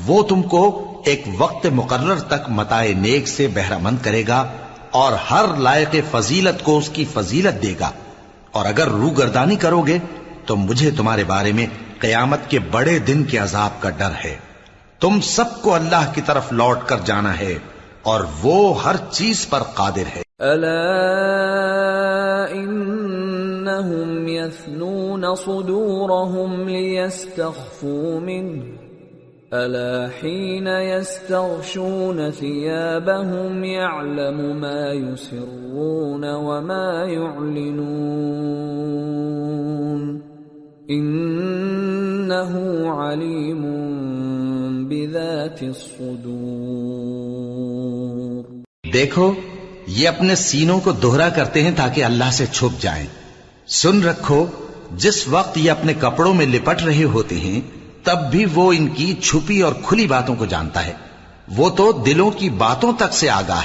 وہ تم کو ایک وقت مقرر تک متاع نیک سے بہرہ مند کرے گا، اور ہر لائق فضیلت کو اس کی فضیلت دے گا، اور اگر روگردانی کرو گے تو مجھے تمہارے بارے میں قیامت کے بڑے دن کے عذاب کا ڈر ہے۔ تم سب کو اللہ کی طرف لوٹ کر جانا ہے، اور وہ ہر چیز پر قادر ہے۔ الا انہم یثنون صدورہم لیستخفوا منہ الا حین یستغشون ثیابہم یعلم ما یسرون وما یعلنون انہ علیم بذات الصدور۔ دیکھو، یہ اپنے سینوں کو دوہرا کرتے ہیں تاکہ اللہ سے چھپ جائیں۔ سن رکھو، جس وقت یہ اپنے کپڑوں میں لپٹ رہے ہوتے ہیں تب بھی وہ ان کی چھپی اور کھلی باتوں کو جانتا ہے، وہ تو دلوں کی باتوں تک سے آگاہ ہے۔